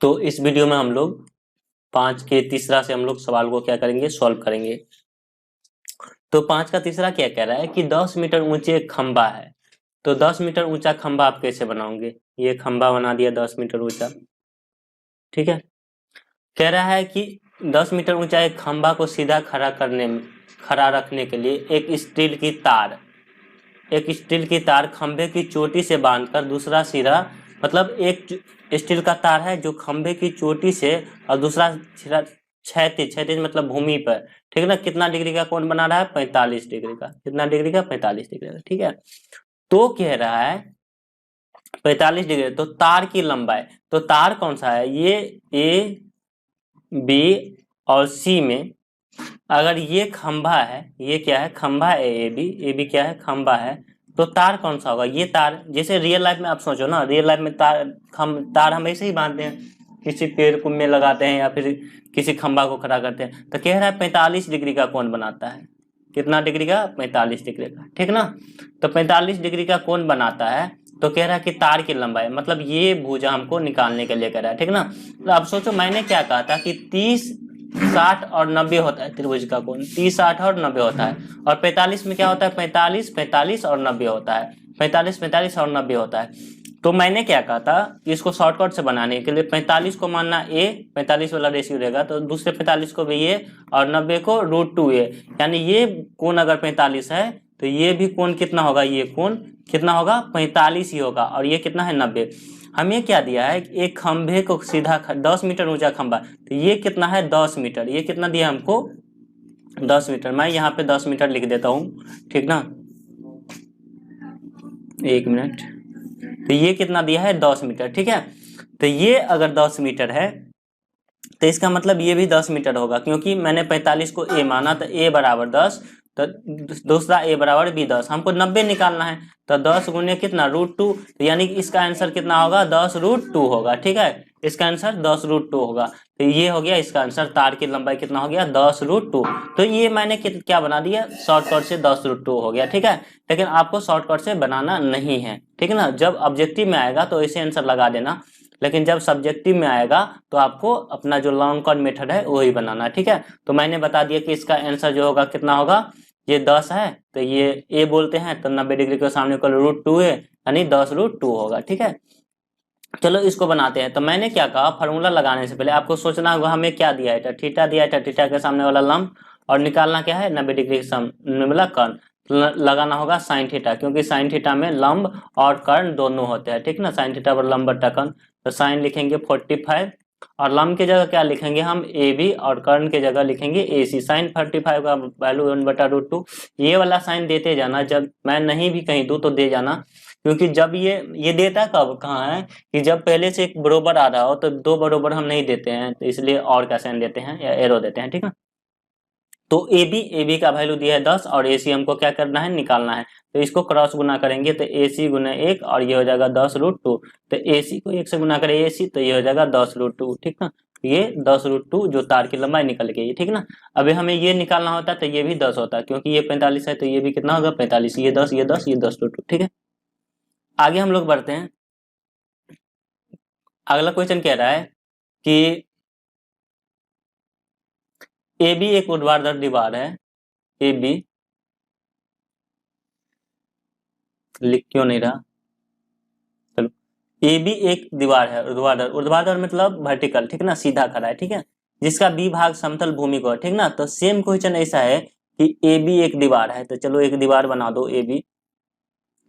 तो इस वीडियो में हम लोग 5 के तीसरा से हम लोग सवाल को क्या करेंगे, सॉल्व करेंगे। तो 5 का तीसरा क्या कह रहा है कि 10 मीटर ऊंचे एक खंबा है। तो 10 मीटर ऊंचा खंबा आप कैसे बनाओगे। ये खंबा बना दिया 10 मीटर ऊंचा, ठीक है। कह रहा है कि 10 मीटर ऊंचा एक खंबा को सीधा खड़ा रखने के लिए एक स्टील की तार खंबे की चोटी से बांधकर दूसरा सिरा, मतलब एक स्टील का तार है जो खंबे की चोटी से और दूसरा सिरा क्षैतिज, क्षैतिज मतलब भूमि पर, ठीक है ना। कितना डिग्री का कोण बना रहा है, 45 डिग्री का। कितना डिग्री का, 45 डिग्री का, ठीक है। तो कह रहा है 45 डिग्री, तो तार की लंबाई, तो तार कौन सा है, ये ए बी और सी में अगर ये खंभा है, ये क्या है, खंभा है ए बी क्या है, खंभा है। तो तार कौन सा होगा, ये तार। जैसे रियल लाइफ में आप सोचो ना, रियल लाइफ में तार हम ऐसे ही बांधते हैं, किसी पेड़ कुम में लगाते हैं या फिर किसी खंभा को खड़ा करते हैं। तो कह रहा है 45 डिग्री का कोण बनाता है। कितना डिग्री का, 45 डिग्री का, ठीक ना। तो 45 डिग्री का कोण बनाता है। तो कह रहा है कि तार की लंबाई, मतलब ये भुजा हमको निकालने के लिए कह रहा है, ठीक ना। तो अब सोचो मैंने क्या कहा था कि 30, 60 और 90 होता है त्रिभुज का कोण, 30, 60 और 90 होता है। और 45 में क्या होता है, 45, 45 और 90 होता है, 45, 45 और 90 होता है। तो मैंने क्या कहा था, इसको शॉर्टकट से बनाने के लिए 45 को मानना ए, 45 वाला रेशियो रहेगा, तो दूसरे 45 को भी ए और 90 को √2a, यानी ये कोण अगर 45 है तो ये भी कोण कितना होगा, ये कोण कितना होगा, 45 ही होगा। और ये कितना है, 90। हमें क्या दिया है, एक खंभे को सीधा 10 मीटर ऊंचा खंभा, तो ये कितना है, 10 मीटर। ये कितना दिया हमको, 10 मीटर। मैं यहाँ पे 10 मीटर लिख देता हूँ, ठीक ना, एक मिनट। तो ये कितना दिया है, 10 मीटर, ठीक है। तो ये अगर 10 मीटर है तो इसका मतलब ये भी 10 मीटर होगा, क्योंकि मैंने 45 को ए माना, तो ए बराबर 10, तो दूसरा ए बराबर भी 10, हमको 90 निकालना है। तो 10 गुने कितना, √2, तो यानी कि इसका आंसर कितना होगा, 10√2 होगा, ठीक है। इसका आंसर 10√2 होगा। तो ये हो गया इसका आंसर, तार की लंबाई कितना हो गया, 10√2। तो ये मैंने क्या बना दिया, शॉर्टकट से 10√2 हो गया, ठीक है। लेकिन आपको शॉर्टकट से बनाना नहीं है, ठीक है ना। जब ऑब्जेक्टिव में आएगा तो ऐसे आंसर लगा देना, लेकिन जब सब्जेक्टिव में आएगा तो आपको अपना जो लॉन्ग कट मेथड है वही बनाना, ठीक है। तो मैंने बता दिया कि इसका आंसर जो होगा कितना होगा, ये 10 है, तो ये ए बोलते हैं, तो 90 डिग्री के सामने को √2 है, यानी 10√2 होगा, ठीक है। चलो इसको बनाते हैं। तो मैंने क्या कहा, फार्मूला लगाने से पहले आपको सोचना होगा हमें क्या दिया है, थीटा दिया है, थीटा के सामने वाला लंब, और निकालना क्या है, 90 डिग्री के सामने वाला कर्ण। लगाना होगा साइन थीटा, क्योंकि साइन थीटा में लंब और कर्ण दोनों होते हैं, ठीक ना। साइन थीटा पर लंब बट्टा कर्ण, तो साइन लिखेंगे 45, और लंब की जगह क्या लिखेंगे हम, ए बी, और कर्ण की जगह लिखेंगे ए सी। साइन 45 का वैल्यू 1/√2। ये वाला साइन देते जाना, जब मैं नहीं भी कहीं दूं तो दे जाना, क्योंकि जब ये देता कब कहाँ है, कि जब पहले से एक बरोबर आ रहा हो तो दो बरोबर हम नहीं देते हैं, तो इसलिए और का साइन देते हैं या एरो देते हैं, ठीक है। तो ए बी का वैल्यू दिया है 10, और ए सी हमको क्या करना है, निकालना है। तो इसको क्रॉस गुना करेंगे तो ए सी गुना 1, और ये हो जाएगा 10√2। तो ए सी को 1 से गुना करें ए सी, तो ये हो जाएगा 10√2, ठीक ना। ये 10√2 जो तार की लंबाई निकल गई, ठीक ना। अभी हमें ये निकालना होता है तो ये भी 10 होता है, क्योंकि ये 45 है, तो ये भी कितना होगा, 45। ये 10, ये 10, ये 10√2, ठीक है। आगे हम लोग बढ़ते हैं। अगला क्वेश्चन कह रहा है कि ए बी एक ऊर्ध्वाधर दीवार है, ए बी, लिख क्यों नहीं रहा, चलो। ए बी एक दीवार है ऊर्ध्वाधर, ऊर्ध्वाधर मतलब वर्टिकल, ठीक ना, सीधा खड़ा है, ठीक है। जिसका बी भाग समतल भूमि को, ठीक ना। तो सेम क्वेश्चन ऐसा है कि ए बी एक दीवार है, तो चलो एक दीवार बना दो ए बी,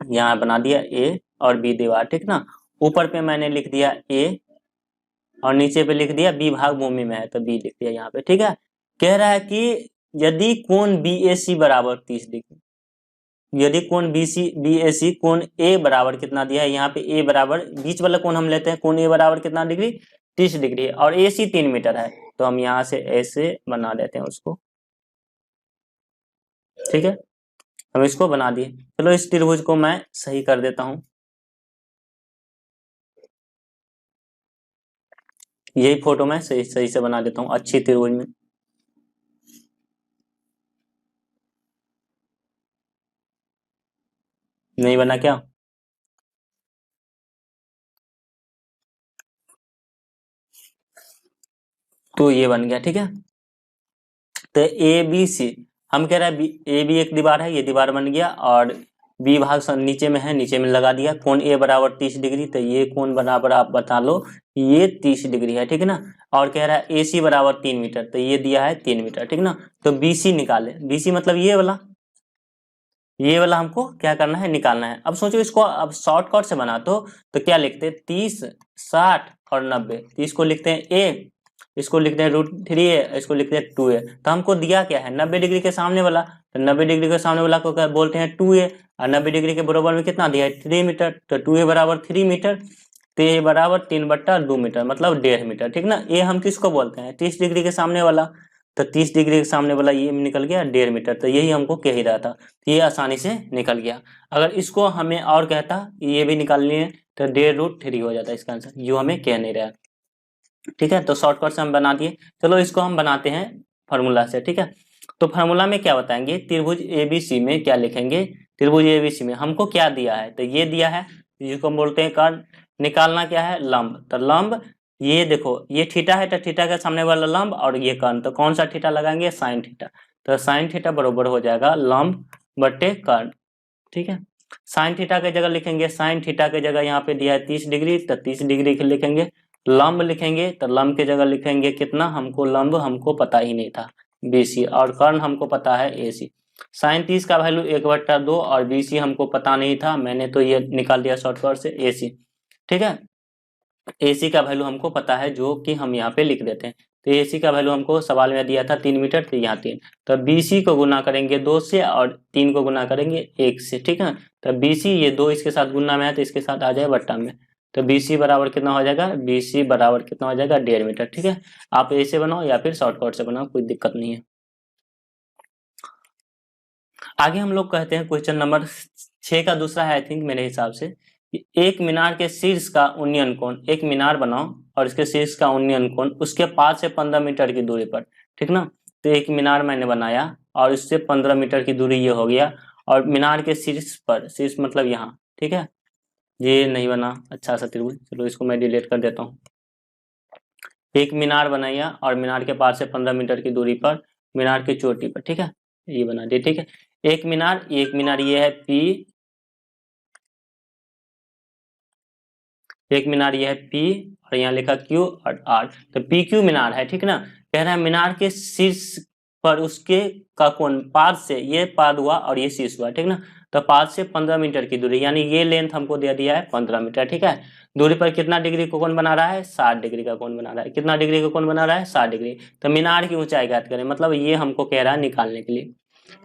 यहाँ बना दिया ए और बी दीवार, ठीक ना। ऊपर पे मैंने लिख दिया ए, और नीचे पे लिख दिया बी भाग भूमि में है, तो बी लिख दिया यहाँ पे, ठीक है। कह रहा है कि यदि कोण बी ए सी बराबर 30 डिग्री, यदि कोण बी ए सी, कोण ए बराबर कितना दिया है, यहाँ पे ए बराबर, बीच वाला कोण हम लेते हैं, कोण ए बराबर कितना डिग्री, 30 डिग्री है, और ए सी 3 मीटर है। तो हम यहाँ से ऐसे बना देते हैं उसको, ठीक है। हम इसको बना दिए। चलो इस त्रिभुज को मैं सही कर देता हूँ, यही फोटो मैं सही सही से बना देता हूँ अच्छी त्रिभुज में। नहीं बना क्या, तो ये बन गया, ठीक है। तो ए बी सी, हम कह रहे हैं ए बी एक दीवार है, ये दीवार बन गया, और बी भाग नीचे में है, नीचे में लगा दिया। कोण ए बराबर 30 डिग्री, तो ये कोण बराबर आप बता लो, ये 30 डिग्री है, ठीक है ना। और कह रहा है ए सी बराबर 3 मीटर, तो ये दिया है 3 मीटर, ठीक ना। तो बी सी निकाले, बी सी मतलब ये वाला हमको क्या करना है, निकालना है। अब सोचो इसको अब शॉर्टकट से बना तो क्या लिखते हैं, 30, 60 और 90। 30 को लिखते हैं ए, इसको लिखते हैं √3a, इसको लिखते हैं 2a। तो हमको दिया क्या है, 90 डिग्री के सामने वाला, तो 90 डिग्री के सामने वाला को क्या बोलते हैं, 2a। और 90 डिग्री के बराबर में कितना दिया है, 3 मीटर, तो 2a बराबर 3 मीटर, तो ए बराबर 3/2 मीटर, मतलब 1.5 मीटर, ठीक ना। ए हम किसको बोलते हैं, 30 डिग्री के सामने वाला, तो 30 डिग्री के सामने वाला ये निकल गया 1.5 मीटर, तो यही हमको कह ही रहा था, ये आसानी से निकल गया। अगर इसको हमें और कहता ये भी निकालनी है, तो 1.5√3 हो जाता है इसका आंसर, जो हमें कह नहीं रहा, ठीक है। तो शॉर्टकट से हम बना दिए। चलो इसको हम बनाते हैं फार्मूला से, ठीक है। तो फार्मूला में क्या बताएंगे, त्रिभुज एबीसी में क्या लिखेंगे, त्रिभुज एबीसी में हमको क्या दिया है, तो ये दिया है, जिसको हम बोलते हैं कर्ण। निकालना क्या है, लंब। तो लंब ये देखो, ये थीटा है, तो थीटा के सामने वाला लंब, और ये कर्ण, तो कौन सा थीटा लगाएंगे, साइन थीटा। तो साइन थीटा बराबर हो जाएगा लंब बटे कर्ण, ठीक है। साइन थीटा के जगह लिखेंगे, साइन थीटा के जगह यहाँ पे दिया है 30 डिग्री, तो 30 डिग्री के लिखेंगे। लंब लिखेंगे, तो लंब के जगह लिखेंगे कितना, हमको लंब हमको पता ही नहीं था, बीसी, और कर्ण हमको पता है एसी। साइन 30 का वैल्यू 1/2 और बीसी हमको पता नहीं था, मैंने तो ये निकाल दिया शॉर्टकट से एसी, ठीक है। एसी का वैल्यू हमको पता है, जो कि हम यहाँ पे लिख देते हैं। तो एसी का वैल्यू हमको सवाल में दिया था 3 मीटर, तो यहाँ 3। तो बीसी को गुना करेंगे 2 से, और 3 को गुना करेंगे 1 से, ठीक है। तो बीसी ये 2 इसके साथ गुना में है, तो इसके साथ आ जाए बट्टा में। तो बीसी बराबर कितना हो जाएगा, बीसी बराबर कितना हो जाएगा, 1.5 मीटर, ठीक है। आप ऐसे बनाओ या फिर शॉर्टकट से बनाओ, कोई दिक्कत नहीं है। आगे हम लोग कहते हैं क्वेश्चन नंबर 6 का दूसरा है, आई थिंक मेरे हिसाब से, एक मीनार के शीर्ष का उन्नयन कोण, एक मीनार बनाओ और इसके शीर्ष का उन्नयन कोण उसके 5 से 15 मीटर की दूरी पर, ठीक ना। तो एक मीनार मैंने बनाया और इससे 15 मीटर की दूरी ये हो गया, और मीनार के शीर्ष पर, शीर्ष मतलब यहाँ, ठीक है। ये नहीं बना अच्छा सा त्रिभुज, चलो इसको मैं डिलीट कर देता हूँ। एक मीनार बनाया और मीनार के 5 से 15 मीटर की दूरी पर, मीनार की चोटी पर, ठीक है, ये बना दिया, ठीक है। एक मीनार ये है पी, एक मीनार ये है पी, और यहाँ लिखा क्यू और आर, तो पी क्यू मीनार है, ठीक ना। कह रहा है मीनार के शीर्ष पर उसके का कोण, पाद से, ये पाद हुआ और ये शीर्ष हुआ, ठीक ना। तो पाद से 15 मीटर की दूरी, यानी ये लेंथ हमको दे दिया है 15 मीटर, ठीक है। दूरी पर कितना डिग्री का कोण बना रहा है, 60 डिग्री का कोण बना रहा है। कितना डिग्री का कोण बना रहा है, 60 डिग्री। तो मीनार की ऊंचाई ज्ञात करें, मतलब ये हमको कह रहा है निकालने के लिए,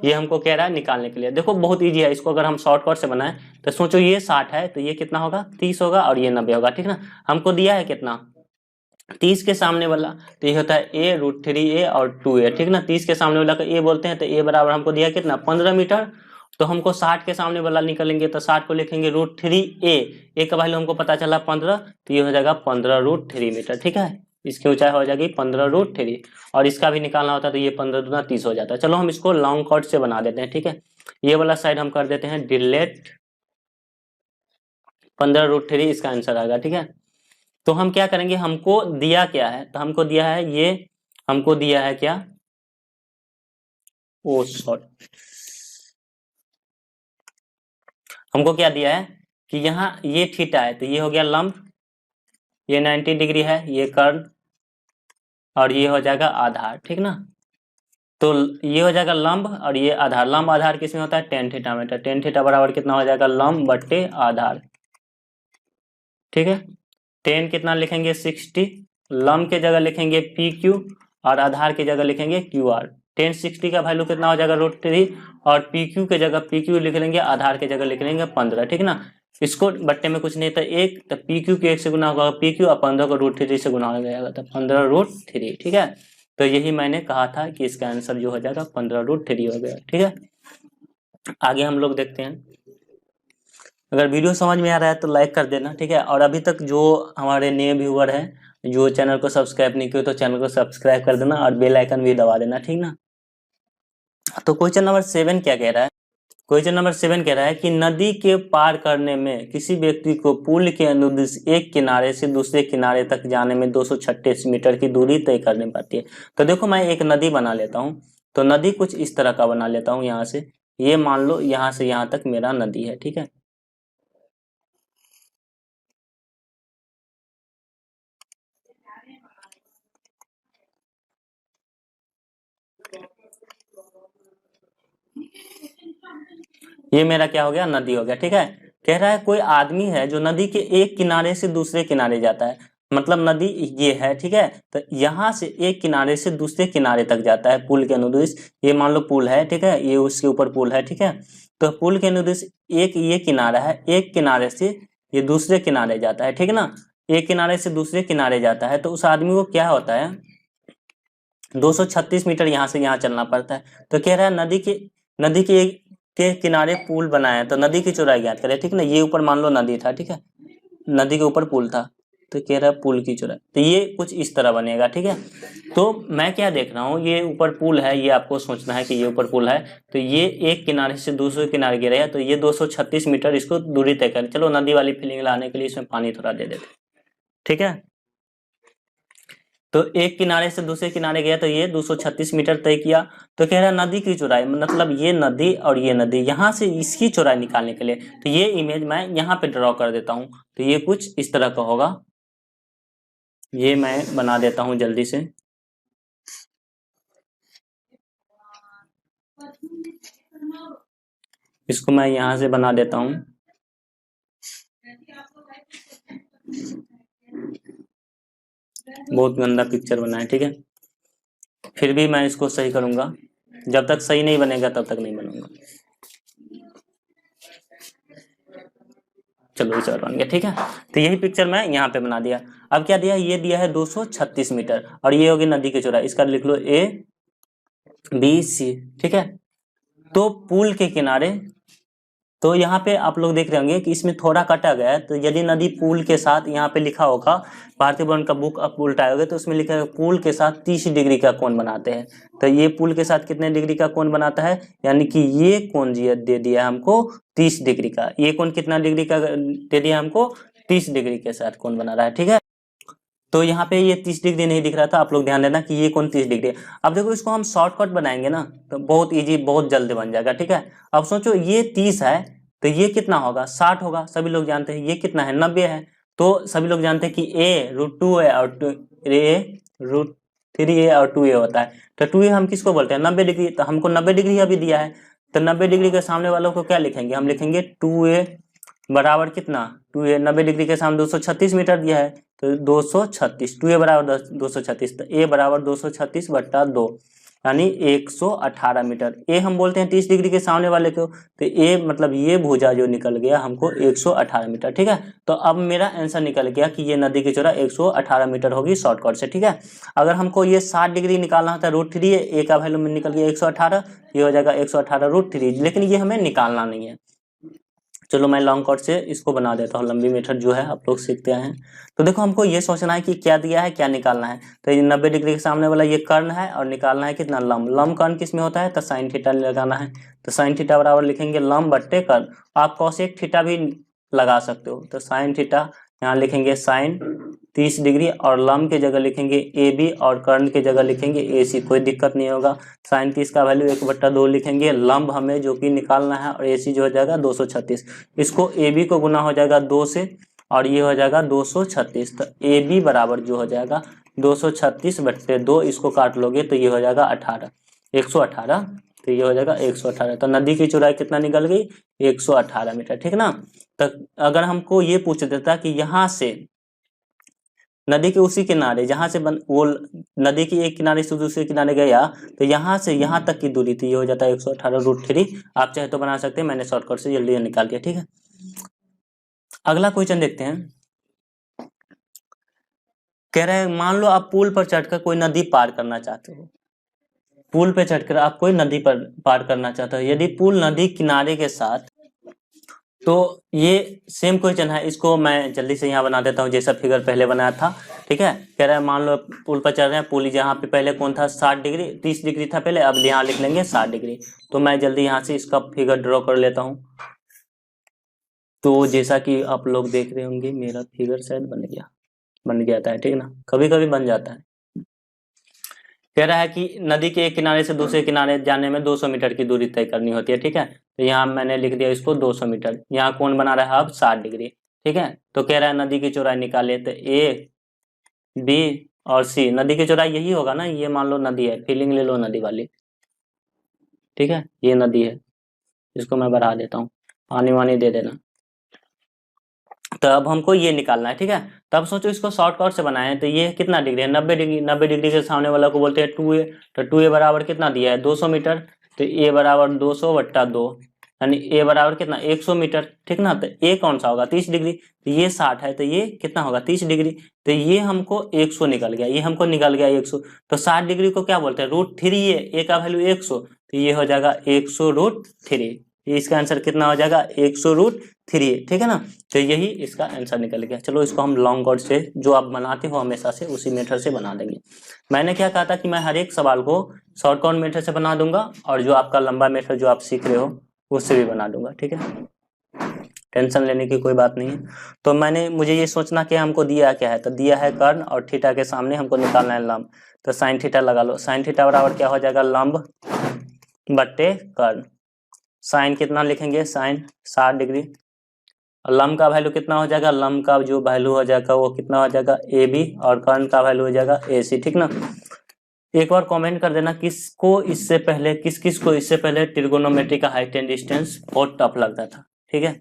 ये हमको कह रहा है निकालने के लिए। देखो बहुत इजी है, इसको अगर हम शॉर्टकट से बनाएं, तो सोचो ये 60 है, तो ये कितना होगा, 30 होगा, और ये 90 होगा, ठीक ना। हमको दिया है कितना, 30 के सामने वाला, तो ये होता है a√3a और 2a, ठीक ना। 30 के सामने वाला को a बोलते हैं, तो a बराबर हमको दिया कितना, 15 मीटर। तो हमको 60 के सामने वाला निकलेंगे, तो 60 को लिखेंगे √3a, a का वैल्यू हमको पता चला 15, तो ये हो जाएगा 15√3 मीटर, ठीक है। इसकी ऊंचाई हो जाएगी 15√3, और इसका भी निकालना होता है, तो ये 15 दूना 30 हो जाता है। चलो हम इसको लॉन्ग कट से बना देते हैं, ठीक है। ये वाला साइड हम कर देते हैं डिलीट, 15√3 इसका आंसर आएगा, ठीक है। तो हम क्या करेंगे, हमको दिया क्या है, तो हमको दिया है ये, हमको दिया है क्या, ओ सॉरी, हमको क्या दिया है कि यहाँ ये थीटा है, तो ये हो गया लंब, ये 90 डिग्री है, ये कर्ण, और ये हो जाएगा आधार, ठीक ना। तो ये हो जाएगा लंब और ये आधार, लंब आधार किसमें होता है, tan थीटा में। तो tan थीटा बराबर कितना हो जाएगा, लंब बटे आधार, ठीक है। tan कितना लिखेंगे, 60, लंब के जगह लिखेंगे PQ, और आधार की जगह लिखेंगे QR। tan 60 का वैल्यू कितना हो जाएगा, √3, और PQ के जगह PQ लिख लेंगे, आधार की जगह लिख लेंगे 15, ठीक ना। इसको बट्टे में कुछ नहीं था, एक, तो PQ के 1 से गुना होगा PQ, और 15 को √3 से गुना हो जाएगा, तो 15√3, ठीक है। तो यही मैंने कहा था कि इसका आंसर जो हो जाएगा 15√3 हो गया, ठीक है। आगे हम लोग देखते हैं। अगर वीडियो समझ में आ रहा है तो लाइक कर देना, ठीक है। और अभी तक जो हमारे नए व्यूअर हैं जो चैनल को सब्सक्राइब नहीं किए, तो चैनल को सब्सक्राइब कर देना और बेल आइकन भी दबा देना, ठीक ना। तो क्वेश्चन नंबर 7 क्या कह रहा है, क्वेश्चन नंबर 7 कह रहा है कि नदी के पार करने में किसी व्यक्ति को पुल के अनुदिश एक किनारे से दूसरे किनारे तक जाने में 236 मीटर की दूरी तय करनी पड़ती है। तो देखो मैं एक नदी बना लेता हूँ, तो नदी कुछ इस तरह का बना लेता हूँ। यहाँ से ये मान लो यहाँ से यहाँ तक मेरा नदी है, ठीक है। ये मेरा क्या हो गया, नदी हो गया, ठीक है। कह रहा है कोई आदमी है जो नदी के एक किनारे से दूसरे किनारे जाता है, मतलब नदी ये है, ठीक है। तो यहाँ से एक किनारे से दूसरे किनारे तक जाता है पुल के अनुदिश। ये मान लो पुल है, ठीक है, ये उसके ऊपर पुल है, ठीक है। तो पुल के अनुदिश एक ये किनारा है, एक किनारे से ये दूसरे किनारे जाता है, ठीक है ना। एक किनारे से दूसरे किनारे जाता है, तो उस आदमी को क्या होता है, 236 मीटर यहाँ से यहाँ चलना पड़ता है। तो कह रहा है नदी के किनारे पुल बनाया, तो नदी की चौड़ाई ज्ञात करें, ठीक है ना। ये ऊपर मान लो नदी था, ठीक है, नदी के ऊपर पुल था, तो कह रहा है पुल की चौड़ाई, तो ये कुछ इस तरह बनेगा, ठीक है। तो मैं क्या देख रहा हूँ, ये ऊपर पुल है, ये आपको सोचना है कि ये ऊपर पुल है, तो ये एक किनारे से दूसरे किनारे गिरा है, तो ये 236 मीटर इसको दूरी तय कर। चलो नदी वाली फीलिंग लाने के लिए इसमें पानी थोड़ा दे देते, ठीक है। तो एक किनारे से दूसरे किनारे गया, तो ये 236 मीटर तय किया। तो कह रहा है नदी की चौड़ाई, मतलब ये नदी और ये नदी, यहाँ से इसकी चौड़ाई निकालने के लिए, तो ये इमेज मैं यहाँ पे ड्रॉ कर देता हूँ। तो ये कुछ इस तरह का होगा, ये मैं बना देता हूँ जल्दी से। इसको मैं यहाँ से बना देता हूँ। बहुत गंदा पिक्चर बना है, ठीक है, फिर भी मैं इसको सही करूंगा। जब तक सही नहीं बनेगा तब तक नहीं बनूंगा। चलो इस बन गया, ठीक है। तो यही पिक्चर मैं यहाँ पे बना दिया। अब क्या दिया, ये दिया है 236 मीटर, और ये होगी नदी की चौड़ाई, इसका लिख लो ABC, ठीक है। तो पुल के किनारे, तो यहाँ पे आप लोग देख रहे होंगे कि इसमें थोड़ा कटा गया है। तो यदि नदी पुल के साथ, यहाँ पे लिखा होगा भारतीय वन का बुक आप उल्टाओगे तो उसमें लिखा है पुल के साथ 30 डिग्री का कोण बनाते हैं। तो ये पुल के साथ कितने डिग्री का कोण बनाता है, यानी कि ये कोण दे दिया हमको 30 डिग्री का। ये कोण कितना डिग्री का दे दिया हमको, 30 डिग्री के साथ कोण बना रहा है, ठीक है। तो यहाँ पे ये 30 डिग्री नहीं दिख रहा था, आप लोग ध्यान देना कि ये कौन 30 डिग्री है। अब देखो इसको हम शॉर्टकट बनाएंगे ना, तो बहुत इजी, बहुत जल्दी बन जाएगा, ठीक है। अब सोचो ये 30 है, तो ये कितना होगा, 60 होगा। सभी लोग जानते हैं ये कितना है, 90 है। तो सभी लोग जानते हैं कि a√2 है और a√3 और 2a होता है। तो 2a हम किसको बोलते हैं, 90 डिग्री। तो हमको 90 डिग्री अभी दिया है, तो 90 डिग्री के सामने वालों को क्या लिखेंगे, हम लिखेंगे 2a बराबर कितना, 2a 90 डिग्री के सामने 236 मीटर दिया है, तो 236, 2a बराबर 236, तो a बराबर 236/2, यानी 118 मीटर। ए हम बोलते हैं 30 डिग्री के सामने वाले को, तो ए मतलब ये भुजा जो निकल गया हमको 118 मीटर, ठीक है। तो अब मेरा आंसर निकल गया कि ये नदी की चौड़ाई 118 मीटर होगी शॉर्टकट से, ठीक है। अगर हमको ये 60 डिग्री निकालना होता है, √3 ए का वैल्यू में निकल गया 118, ये हो जाएगा 118√3, लेकिन ये हमें निकालना नहीं है। चलो मैं लॉन्ग कट से इसको बना देता हूँ, लंबी मेथड जो है आप लोग सीखते हैं। तो देखो हमको ये सोचना है कि क्या दिया है, क्या निकालना है। तो ये 90 डिग्री के सामने वाला ये कर्ण है, और निकालना है कितना, लंब। लंब कर्ण किस में होता है, तो साइन थीटा लगाना है। तो साइन थीटा बराबर लिखेंगे लंब बट्टे कर्ण। आप कोसेक थीटा भी लगा सकते हो, तो साइन थीटा यहाँ लिखेंगे साइन 30 डिग्री, और लंब के जगह लिखेंगे AB, और कर्ण के जगह लिखेंगे AC, कोई दिक्कत नहीं होगा। साइन 30 का वैल्यू 1/2 लिखेंगे, लंब हमें जो कि निकालना है, और AC जो हो जाएगा 236। इसको AB को गुना हो जाएगा 2 से, और ये हो जाएगा 236। तो AB बराबर जो हो जाएगा 236/2, इसको काट लोगे तो ये हो जाएगा 118, तो ये हो जाएगा 118। तो नदी की चौड़ाई कितना निकल गई, 118 मीटर, ठीक ना। तो अगर हमको ये पूछ देता कि यहाँ से नदी के उसी किनारे जहां से वो नदी की एक किनारे से दूसरे किनारे गया, तो यहाँ से यहाँ तक की दूरी थी, ये हो जाता है 118√3। आप चाहे तो बना सकते हैं, मैंने शॉर्टकट से जल्दी निकाल दिया, ठीक है। अगला क्वेश्चन देखते हैं। कह रहे हैं मान लो आप पुल पर चढ़कर कोई नदी पार करना चाहते हो, पुल पे चढ़कर आप कोई नदी पर पार करना चाहते हो। यदि पुल नदी किनारे के साथ, तो ये सेम क्वेश्चन है, इसको मैं जल्दी से यहाँ बना देता हूँ जैसा फिगर पहले बनाया था। ठीक है। कह रहा है मान लो पुल पर चल रहे हैं, पुल जहाँ पे पहले कौन था 60 डिग्री 30 डिग्री था पहले, अब यहाँ लिख लेंगे 60 डिग्री। तो मैं जल्दी यहाँ से इसका फिगर ड्रॉ कर लेता हूँ। तो जैसा कि आप लोग देख रहे होंगे मेरा फिगर शायद बन जाता है, ठीक ना, कभी कभी बन जाता है। कह रहा है कि नदी के एक किनारे से दूसरे किनारे जाने में 200 मीटर की दूरी तय करनी होती है, ठीक है। तो यहाँ मैंने लिख दिया इसको 200 मीटर। यहाँ कौन बना रहा है अब 60 डिग्री, ठीक है। तो कह रहा है नदी की चौड़ाई निकाले, तो ए बी और सी, नदी की चौड़ाई यही होगा ना, ये मान लो नदी है, फीलिंग ले लो नदी वाली, ठीक है, ये नदी है, इसको मैं बढ़ा देता हूँ, पानी वानी दे देना। तो अब हमको ये निकालना है, ठीक है। तब सोचो इसको शॉर्टकट से बनाए, तो ये कितना डिग्री है 90 डिग्री, 90 डिग्री के सामने वाला को बोलते हैं 2a, तो 2a बराबर कितना दिया है 200 मीटर, तो a बराबर 200 बट्टा 2, यानी a बराबर कितना 100 मीटर, ठीक ना। तो a कौन सा होगा 30 डिग्री, तो ये 60 है, तो ये कितना होगा 30 डिग्री, तो ये हमको 100 निकल गया, ये हमको निकल गया 100। तो 60 डिग्री को क्या बोलते हैं √3 है, a का वैल्यू 100, तो ये हो जाएगा 100√3, ये इसका आंसर कितना हो जाएगा 100√3, ठीक है ना। तो यही इसका आंसर निकल गया। चलो इसको हम लॉन्ग कट से जो आप बनाते हो हमेशा से उसी मेथड से बना देंगे। मैंने क्या कहा था कि मैं हर एक सवाल को शॉर्टकट मेथड से बना दूंगा, और जो आपका लंबा मेथड जो आप सीख रहे हो उससे भी बना दूंगा, ठीक है, टेंशन लेने की कोई बात नहीं है। तो मुझे ये सोचना कि हमको दिया क्या है, तो दिया है कर्ण और थीटा के सामने हमको निकालना है लंब, तो साइन थीटा लगा लो। साइन थीटा बराबर क्या हो जाएगा लंब बट्टे कर्ण। साइन कितना लिखेंगे, साइन 60 डिग्री, लंब का वैल्यू कितना हो जाएगा, लंब का जो वैल्यू हो जाएगा वो कितना हो जाएगा AB, और कर्ण का वैल्यू हो जाएगा AC, ठीक ना। एक बार कमेंट कर देना किस किस को इससे पहले ट्रिगोनोमेट्री का हाइट एंड डिस्टेंस बहुत टफ लगता था, ठीक है,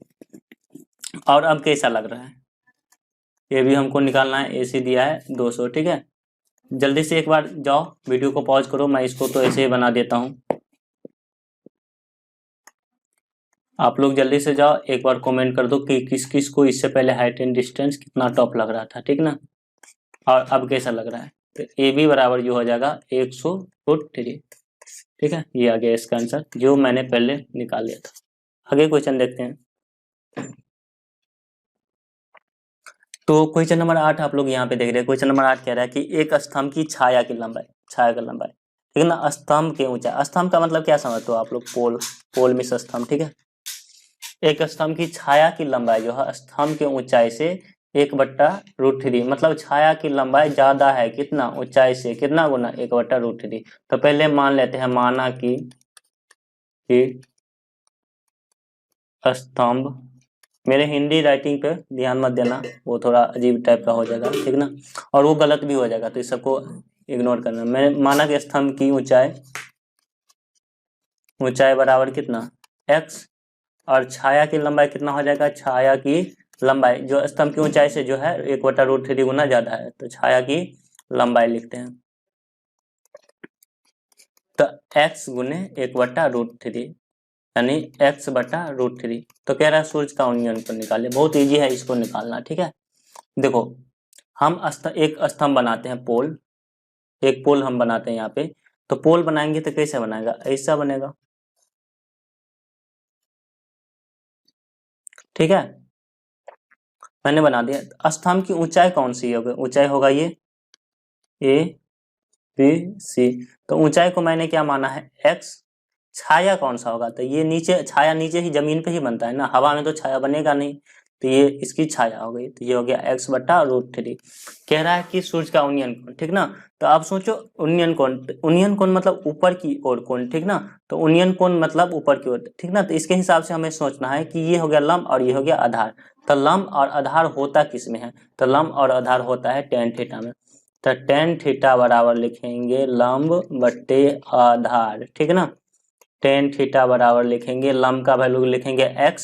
और अब कैसा लग रहा है। ये भी हमको निकालना है, AC दिया है 200, ठीक है। जल्दी से एक बार जाओ वीडियो को पॉज करो, मैं इसको तो ऐसे ही बना देता हूँ, आप लोग जल्दी से जाओ एक बार कमेंट कर दो कि किस किस को इससे पहले हाइट एंड डिस्टेंस कितना टॉप लग रहा था, ठीक ना, और अब कैसा लग रहा है। तो AB बराबर जो हो जाएगा 100√3, ठीक है, ये आ गया इसका आंसर जो मैंने पहले निकाल लिया था। आगे क्वेश्चन देखते हैं। तो क्वेश्चन नंबर 8 आप लोग यहाँ पे देख रहे हैं। क्वेश्चन नंबर 8 कह रहा है कि एक स्तंभ की छाया की लंबाई, ठीक है ना, स्तंभ के ऊंचाई, स्तंभ का मतलब क्या समझते हो आप लोग, पोल में स्तंभ, ठीक है। एक स्तंभ की छाया की लंबाई जो है स्तंभ के ऊंचाई से 1/√3, मतलब छाया की लंबाई ज्यादा है कितना, ऊंचाई से कितना गुना 1/√3। तो पहले मान लेते हैं, माना कि स्तंभ, मेरे हिंदी राइटिंग पे ध्यान मत देना, वो थोड़ा अजीब टाइप का हो जाएगा, ठीक ना, और वो गलत भी हो जाएगा, तो इस सबको इग्नोर करना। मैंने माना कि स्तंभ की ऊंचाई बराबर कितना x, और छाया की लंबाई कितना हो जाएगा, छाया की लंबाई जो स्तंभ की ऊंचाई से जो है 1/√3 गुना ज्यादा है, तो छाया की लंबाई लिखते हैं, तो x गुने 1/√3, यानी x/√3। तो कह रहा है सूर्य का उन्नयन को निकाले, बहुत इजी है इसको निकालना, ठीक है। देखो हम एक स्तंभ बनाते हैं, एक पोल हम बनाते हैं यहाँ पे, तो पोल बनाएंगे तो कैसे बनाएगा, ऐसा बनेगा, ठीक है, मैंने बना दिया। स्तंभ की ऊंचाई कौन सी होगी, ऊंचाई होगा ये ABC, तो ऊंचाई को मैंने क्या माना है x। छाया कौन सा होगा, तो ये नीचे, छाया नीचे ही जमीन पे ही बनता है ना, हवा में तो छाया बनेगा नहीं, तो ये इसकी छाया हो गई, तो ये हो गया x/√3। कह रहा है कि सूर्य का उन्नयन कोण, ठीक ना। तो आप सोचो उन्नयन कोण मतलब ऊपर की ओर कोण, ठीक ना, तो उन्नयन कोण मतलब ऊपर की ओर, ठीक ना। तो इसके हिसाब से हमें सोचना है कि ये हो गया लंब और ये हो गया आधार। तो लंब और आधार होता किस में है, तो लंब और आधार होता है tan थीटा में। तो tan थीटा बराबर लिखेंगे लंब बट्टे आधार, ठीक है ना। tan थीटा बराबर लिखेंगे, लंब का वैल्यू लिखेंगे x,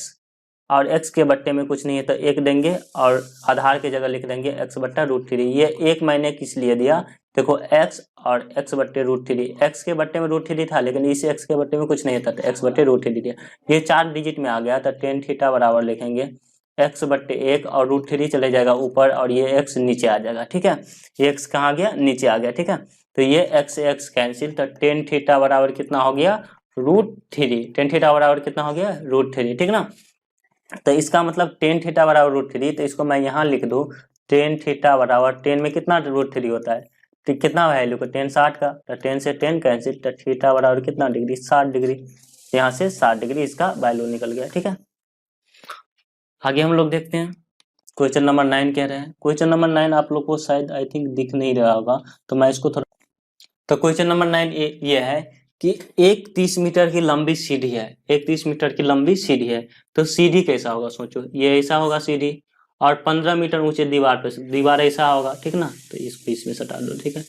और x के बट्टे में कुछ नहीं है तो 1 देंगे, और आधार की जगह लिख देंगे x/√3। ये एक मैंने किस लिए दिया, देखो x और x/√3, x के बट्टे में √3 था लेकिन इस x के बट्टे में कुछ नहीं था, तो x/√3 दिया, ये 4 डिजिट में आ गया। तो tan थीटा बराबर लिखेंगे x/1, और √3 चले जाएगा ऊपर, और ये x नीचे आ जाएगा, ठीक है, ये x कहाँ गया, नीचे आ गया, ठीक है। तो ये x कैंसिल, तो tan थीटा बराबर कितना हो गया √3, tan थीटा बराबर कितना हो गया √3, ठीक ना। तो इसका मतलब tan थीटा बराबर √3, तो इसको मैं यहाँ लिख दूं टेन थीटा बराबर, टेन में कितना √3 होता है, तो कितना वैल्यू का, टेन 60 का, तो टेन से टेन कैंसिल, तो थीटा बराबर कितना डिग्री, 60 डिग्री। यहाँ से 60 डिग्री इसका वैल्यू निकल गया। ठीक है, आगे हम लोग देखते हैं क्वेश्चन नंबर 9 कह रहे हैं। क्वेश्चन नंबर 9 आप लोग को शायद आई थिंक दिख नहीं रहा होगा, तो मैं इसको थोड़ा, तो क्वेश्चन नंबर 9 ये है कि एक 30 मीटर की लंबी सीढ़ी है, एक 30 मीटर की लंबी सीढ़ी है, तो सीढ़ी कैसा होगा सोचो, ये ऐसा होगा सीढ़ी, और 15 मीटर ऊंचे दीवार पे, दीवार ऐसा होगा, ठीक ना, तो इसको इसमें सटा दो। ठीक है,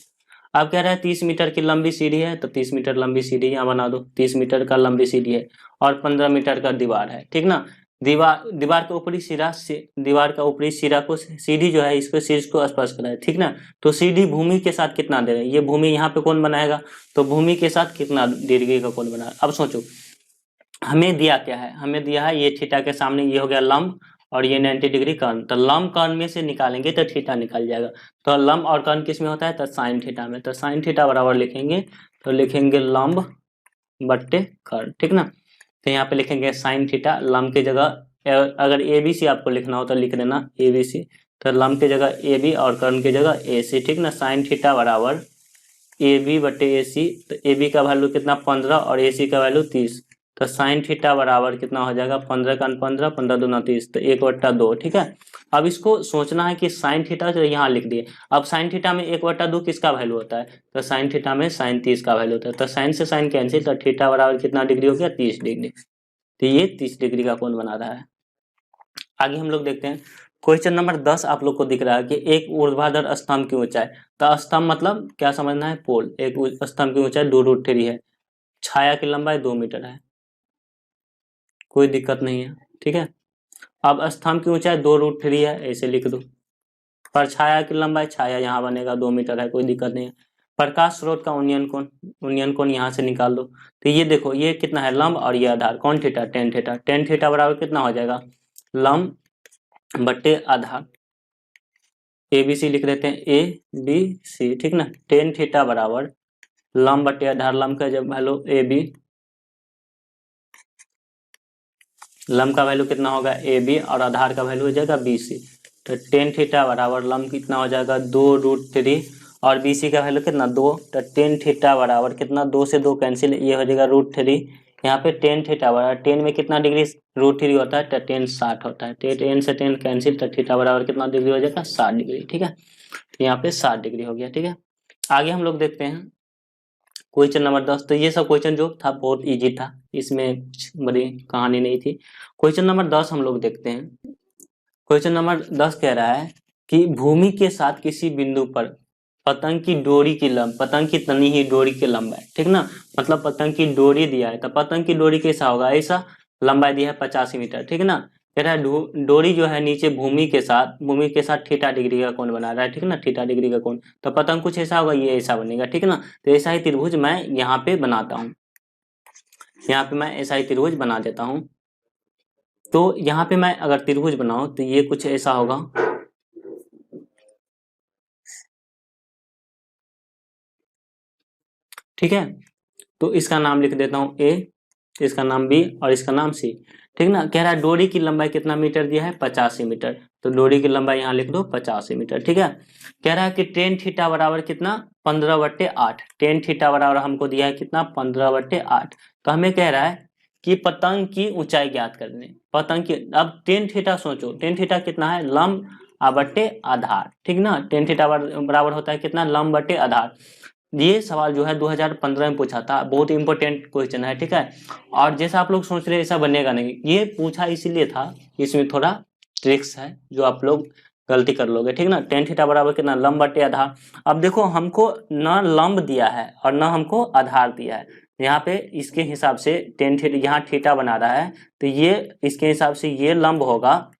अब कह रहा है 30 मीटर की लंबी सीढ़ी है, तो 30 मीटर लंबी सीढ़ी यहाँ बना दो, 30 मीटर का लंबी सीढ़ी है और 15 मीटर का दीवार है, ठीक ना। दीवार का ऊपरी सिरा से, दीवार का ऊपरी सिरा को, सीढ़ी जो है इस पे शीर्ष को स्पर्श करा है, ठीक ना। तो सीढ़ी भूमि के साथ कितना दे रहे हैं, ये भूमि यहाँ पे कौन बनाएगा, तो भूमि के साथ कितना डिग्री का कोण बना। अब सोचो हमें दिया क्या है, हमें दिया है ये थीटा के सामने ये हो गया लंब और ये 90 डिग्री कर्ण, तो लंब कर्ण में से निकालेंगे तो थीटा निकल जाएगा। तो लंब और कर्ण किस में होता है, तो साइन थीटा में, तो साइन थीटा बराबर लिखेंगे, तो लिखेंगे लंब बट्टे कर्ण, ठीक ना। तो यहाँ पे लिखेंगे साइन थीटा, लंब की जगह अगर ए बी सी आपको लिखना हो तो लिख देना ए बी सी, तो लंब की जगह ए बी और कर्ण की जगह ए सी, ठीक ना। साइन थीटा बराबर ए बी बटे ए सी, तो ए बी का वैल्यू कितना 15 और ए सी का वैल्यू 30, तो साइन थीटा बराबर कितना हो जाएगा 15 का 15, 15 दूना 30, तो 1/2, ठीक है। अब इसको सोचना है कि साइन थीटा तो यहाँ लिख दिए, अब साइन थीटा में 1/2 किसका वैल्यू होता है, तो साइन थीटा में साइन 30 का वैल्यू होता है, तो साइन से साइन कैंसिल, तो थीटा बराबर कितना डिग्री हो गया 30 डिग्री, तो ये 30 डिग्री का कोण बना रहा है। आगे हम लोग देखते हैं क्वेश्चन नंबर 10 आप लोग को दिख रहा है कि एक ऊर्ध्वाधर स्तंभ की ऊंचाई, तो स्तंभ मतलब क्या समझना है, पोल, एक स्तंभ की ऊंचाई 2√3 है, छाया की लंबाई 2 मीटर है, कोई दिक्कत नहीं है, ठीक है। अब स्तंभ की ऊंचाई 2√3 है, ऐसे लिख दो, पर छाया की लंबाई, छाया यहाँ बनेगा 2 मीटर है, कोई दिक्कत नहीं है। प्रकाश स्रोत का उन्नयन कोण यहाँ से निकाल दो, तो ये देखो ये कितना है लंब और ये आधार, कौन theta, tan theta, tan theta बराबर कितना हो जाएगा लंब बट्टे आधार, ए बी सी लिख देते हैं ए बी सी, ठीक ना। टेन थीटा बराबर लंब बट्टे आधार, लंब का जब वैल्यू ए बी, लंब का वैल्यू कितना होगा ए बी और आधार का वैल्यू हो जाएगा बी सी, तो टेन थीटा बराबर लंब कितना हो जाएगा 2√3 और बी सी का वैल्यू कितना 2, तो टेन थीटा बराबर कितना 2 से 2 कैंसिल, ये हो जाएगा √3, यहाँ पे टेन थीटा बराबर, टेन में कितना डिग्री √3 होता है, तो टेन 60 होता है, टेन से टेन कैंसिल, तो थीटा बराबर कितना डिग्री हो जाएगा 60 डिग्री, ठीक है। तो यहाँ पे 60 डिग्री हो गया, ठीक है। आगे हम लोग देखते हैं क्वेश्चन नंबर 10, तो ये सब क्वेश्चन जो था बहुत इजी था, इसमें कुछ बड़ी कहानी नहीं थी। क्वेश्चन नंबर 10 हम लोग देखते हैं, क्वेश्चन नंबर 10 कह रहा है कि भूमि के साथ किसी बिंदु पर पतंग की डोरी की पतंग की तनी ही डोरी की लंबाई, ठीक ना, मतलब पतंग की डोरी दिया है, तो पतंग की डोरी कैसा होगा, ऐसा लंबाई दिया है 85 मीटर, ठीक ना। कह रहा है डोरी जो है नीचे भूमि के साथ थीटा डिग्री का कोण बना रहा है, ठीक ना, थीटा डिग्री का कोण, तो पतंग कुछ ऐसा होगा, ये ऐसा बनेगा, ठीक ना। तो ऐसा ही त्रिभुज मैं यहाँ पे बनाता हूँ, यहाँ पे मैं ऐसा ही त्रिभुज बना देता हूँ। तो यहाँ पे मैं अगर त्रिभुज बनाऊं तो ये कुछ ऐसा होगा, ठीक है। तो इसका नाम लिख देता हूं ए, इसका नाम बी और इसका नाम सी, ठीक ना। कह रहा है डोरी की लंबाई कितना मीटर दिया है 85 मीटर, तो डोरी की लंबाई यहाँ लिख दो 85 मीटर, ठीक है। कह रहा है कि टेन थीटा बराबर कितना 15/8, टेन थीटा बराबर हमको दिया है कितना 15/8, तो हमें कह रहा है कि पतंग की ऊंचाई ज्ञात करने, पतंग की, अब टेन थीटा सोचो, टेन थीटा कितना है लंब बट्टे आधार, ठीक ना, टेन थीटा बराबर होता है कितना लंब बट्टे आधार। ये सवाल जो है 2015 में पूछा था, बहुत इंपॉर्टेंट क्वेश्चन है, ठीक है। और जैसा आप लोग सोच रहे ऐसा बनेगा नहीं, ये पूछा इसीलिए था, इसमें थोड़ा ट्रिक्स है जो आप लोग गलती कर लोगे, ठीक ना। टेन थीटा बराबर कितना लंब बटे आधार, अब देखो हमको न लंब दिया है और न हमको आधार दिया है, यहाँ पे इसके हिसाब से टेन थीटा, यहाँ थीटा बना रहा है, तो ये इसके हिसाब से ये लंब होगा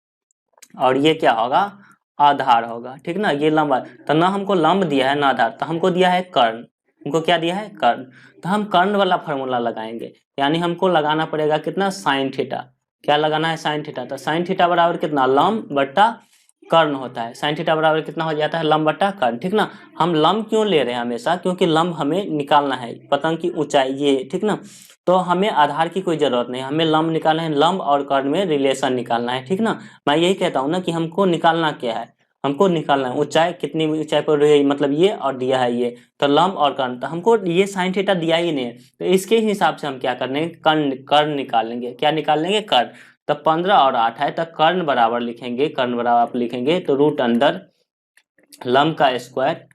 और ये क्या होगा आधार होगा, ठीक ना। ये लंबा, तो ना हमको लंब दिया है ना आधार, तो हमको दिया है कर्ण, हमको क्या दिया है कर्ण, तो हम कर्ण वाला फॉर्मूला लगाएंगे, यानी हमको लगाना पड़ेगा कितना साइन थीटा, क्या लगाना है साइन थीटा, तो साइन थीटा बराबर कितना लंब बट्टा कर्ण होता है, साइन थीटा बराबर कितना हो जाता है लंब बट्टा कर्ण, ठीक ना। हम लंब क्यों ले रहे हैं हमेशा, क्योंकि लंब हमें निकालना है, पतंग की ऊंचाई ये, ठीक ना। तो हमें आधार की कोई जरूरत नहीं, हमें लंब निकालना है, लंब और कर्ण में रिलेशन निकालना है, ठीक ना। मैं यही कहता हूँ ना कि हमको निकालना क्या है, हमको निकालना है। ऊंचाई कितनी ऊंचाई पर रही है, मतलब ये, और दिया है ये, तो लंब और कर्ण, तो हमको ये साइन थीटा दिया ही नहीं है, तो इसके हिसाब से हम क्या कर लेंगे, कर्ण निकाल लेंगे। क्या निकाल लेंगे, कर्ण। तो 15 और 8 है, तो कर्ण बराबर लिखेंगे, कर्ण बराबर आप लिखेंगे तो रूट अंडर लंब का स्क्वायर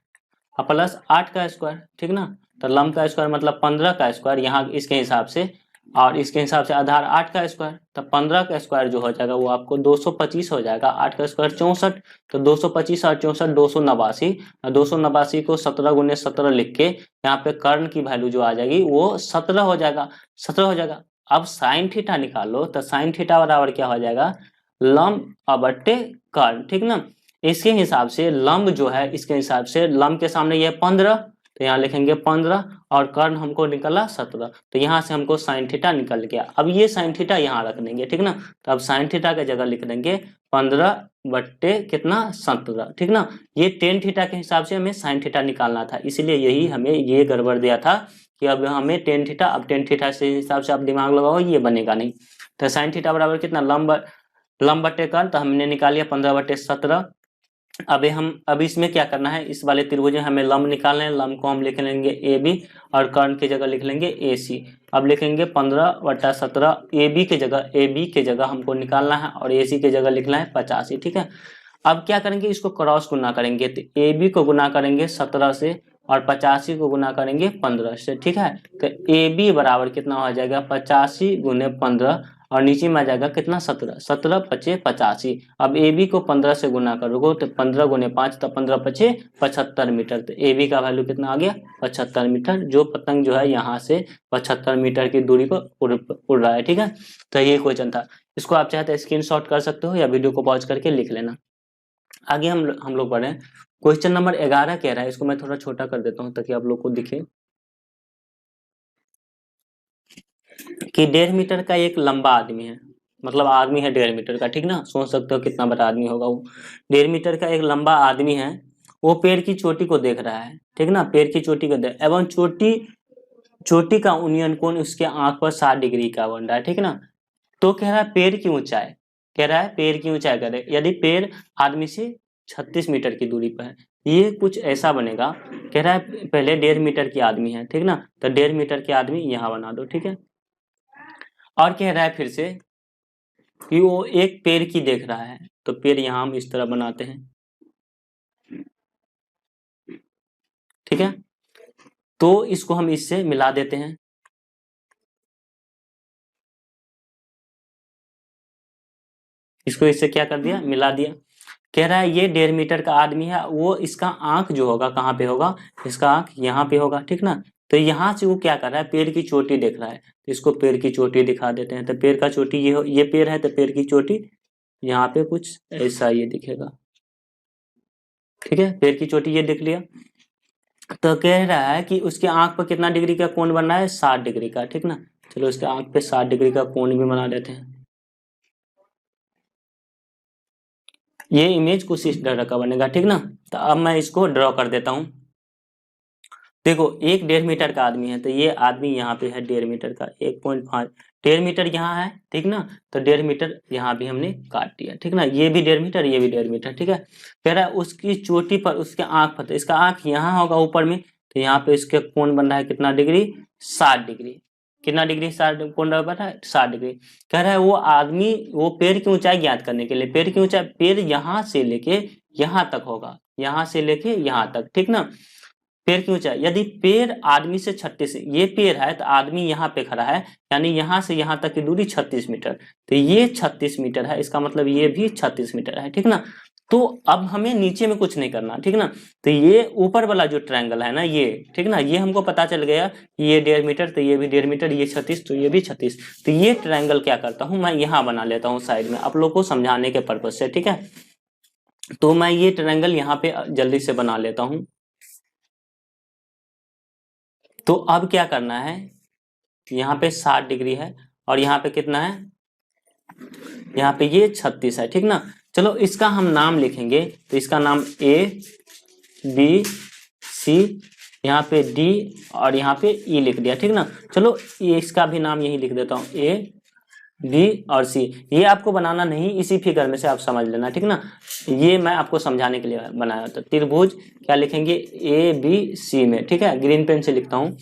प्लस 8 का स्क्वायर, ठीक ना। तो लंब का स्क्वायर मतलब 15 का स्क्वायर यहाँ इसके हिसाब से, और इसके हिसाब से आधार 8 का स्क्वायर, तो 15 का स्क्वायर जो हो जाएगा वो आपको 225 हो जाएगा, 8 का स्क्वायर 64, तो 225 और 64 289, 289 को 17 गुने 17 लिख के यहाँ पे कर्ण की वैल्यू जो आ जाएगी वो 17 हो जाएगा, 17 हो जाएगा। अब साइन थीटा निकालो, तो साइन थीटा बराबर क्या हो जाएगा, लंब बट्टे कर्ण, ठीक ना। इसके हिसाब से लंब जो है, इसके हिसाब से लंब के सामने ये 15, तो यहाँ लिखेंगे 15, और कर्ण हमको निकला 17, तो यहाँ से हमको साइन थीटा निकल गया। अब ये साइन थीटा यहाँ रख देंगे, ठीक ना। तो अब साइन थीटा की जगह लिख देंगे 15 बट्टे कितना, 17, ठीक ना। ये टेन थीटा के हिसाब से हमें साइन थीटा निकालना था, इसलिए यही हमें ये गड़बड़ दिया था कि अब हमें टेन थीटा, अब टेन थीटा से हिसाब से आप दिमाग लगाओ, ये बनेगा नहीं। तो साइन थीटा बराबर कितना, लंब बट्टे कर्ण, तो हमने निकाल लिया 15 बट्टे 17। अब इसमें क्या करना है, इस वाले त्रिभुज में हमें लंब निकालना है, लंब को हम लिख लेंगे ए बी, और कर्ण की जगह लिख लेंगे ए सी। अब लिखेंगे 15/17, ए बी के जगह हमको निकालना है, और ए सी के जगह लिखना है 85, ठीक है। अब क्या करेंगे, इसको क्रॉस गुना करेंगे, तो ए बी को गुना करेंगे 17 से, और 85 को गुना करेंगे 15 से, ठीक है। तो ए बी बराबर कितना हो जाएगा, 85 गुने 15, और नीचे में आ जाएगा कितना, 17, 17 पचे 85। अब ए बी को 15 से गुना करोगे तो 15 गुने 5, तो 15 पचे 75 मीटर, तो ए बी का वैल्यू कितना आ गया, 75 मीटर। जो पतंग जो है यहाँ से 75 मीटर की दूरी पर उड़ रहा है, ठीक है। तो ये क्वेश्चन था, इसको आप चाहे तो स्क्रीनशॉट कर सकते हो या वीडियो को पॉज करके लिख लेना। आगे हम लोग बढ़े, क्वेश्चन नंबर 11 कह रहा है, इसको मैं थोड़ा छोटा कर देता हूँ ताकि आप लोग को दिखे कि 1.5 मीटर का एक लंबा आदमी है, मतलब आदमी है 1.5 मीटर का, ठीक ना। सोच सकते हो कितना बड़ा आदमी होगा वो। 1.5 मीटर का एक लंबा आदमी है, वो पेड़ की चोटी को देख रहा है, ठीक ना। पेड़ की चोटी को देख, एवं चोटी का उन्नयन कोण उसके आंख पर 60 डिग्री का बन रहा है, ठीक ना। तो कह रहा है पेड़ की ऊंचाई, कह रहा है पेड़ की ऊंचाई करे, यदि पेड़ आदमी से 36 मीटर की दूरी पर है, ये कुछ ऐसा बनेगा। कह रहा है पहले 1.5 मीटर की आदमी है, ठीक ना, तो 1.5 मीटर की आदमी यहाँ बना दो, ठीक है। और कह रहा है फिर से कि वो एक पेड़ की देख रहा है, तो पेड़ यहाँ हम इस तरह बनाते हैं, ठीक है। तो इसको हम इससे मिला देते हैं, इसको इससे क्या कर दिया, मिला दिया। कह रहा है ये 1.5 मीटर का आदमी है, वो इसका आंख जो होगा कहाँ पे होगा, इसका आंख यहाँ पे होगा, ठीक ना। तो यहाँ से वो क्या कर रहा है, पेड़ की चोटी देख रहा है, तो इसको पेड़ की चोटी दिखा देते हैं। तो पेड़ का चोटी ये पेड़ है, तो पेड़ की चोटी यहाँ पे कुछ ऐसा ये दिखेगा, ठीक है। पेड़ की चोटी ये देख लिया। तो कह रहा है कि उसके आंख पर कितना डिग्री का कोण बन रहा है, 60 डिग्री का, ठीक ना। चलो उसके आंख पे 60 डिग्री का कोण भी बना देते हैं। ये इमेज कुछ इस तरह का बनेगा, ठीक ना। तो अब मैं इसको ड्रॉ कर देता हूं। देखो एक 1.5 मीटर का आदमी है, तो ये आदमी यहाँ पे है 1.5 मीटर का, 1.5 1.5 मीटर यहाँ है, ठीक ना। तो 1.5 मीटर यहाँ भी हमने काट दिया, ठीक ना। ये भी 1.5 मीटर, ये भी 1.5 मीटर, ठीक है। कह रहा है उसकी चोटी पर, उसके आंख पर, तो इसका आंख यहाँ होगा ऊपर में, तो यहाँ पे इसके कोण बन रहा है कितना डिग्री, 60 डिग्री। कितना डिग्री, 60 कोण बन रहा है, 60 डिग्री। कह रहा है वो आदमी, वो पेड़ की ऊंचाई ज्ञात करने के लिए, पेड़ की ऊंचाई, पेड़ यहाँ से लेके यहाँ तक होगा, यहाँ से लेके यहाँ तक, ठीक ना। पेड़ की ऊंचाई, यदि पेड़ आदमी से 36, ये पेड़ है तो आदमी यहाँ पे खड़ा है, यानी यहाँ से यहाँ तक की दूरी 36 मीटर, तो ये 36 मीटर है, इसका मतलब ये भी 36 मीटर है, ठीक ना। तो अब हमें नीचे में कुछ नहीं करना, ठीक ना। तो ये ऊपर वाला जो ट्रायंगल है ना ये, ठीक ना, ये हमको पता चल गया कि ये 1.5 मीटर, तो ये भी 1.5 मीटर, ये 36, तो ये भी 36। तो ये ट्रायंगल क्या करता हूँ मैं, यहाँ बना लेता हूँ साइड में, आप लोग को समझाने के पर्पज से, ठीक है। तो मैं ये ट्रायंगल यहाँ पे जल्दी से बना लेता हूँ। तो अब क्या करना है, यहाँ पे 60 डिग्री है, और यहाँ पे कितना है, यहाँ पे ये 36 है, ठीक ना। चलो इसका हम नाम लिखेंगे, तो इसका नाम ए बी सी, यहाँ पे डी, और यहाँ पे ई लिख दिया, ठीक ना। चलो ये इसका भी नाम यही लिख देता हूँ, ए बी और सी, ये आपको बनाना नहीं, इसी फिगर में से आप समझ लेना, ठीक ना। ये मैं आपको समझाने के लिए बनाया। तो त्रिभुज क्या लिखेंगे, ए बी सी में, ठीक है, ग्रीन पेन से लिखता हूँ।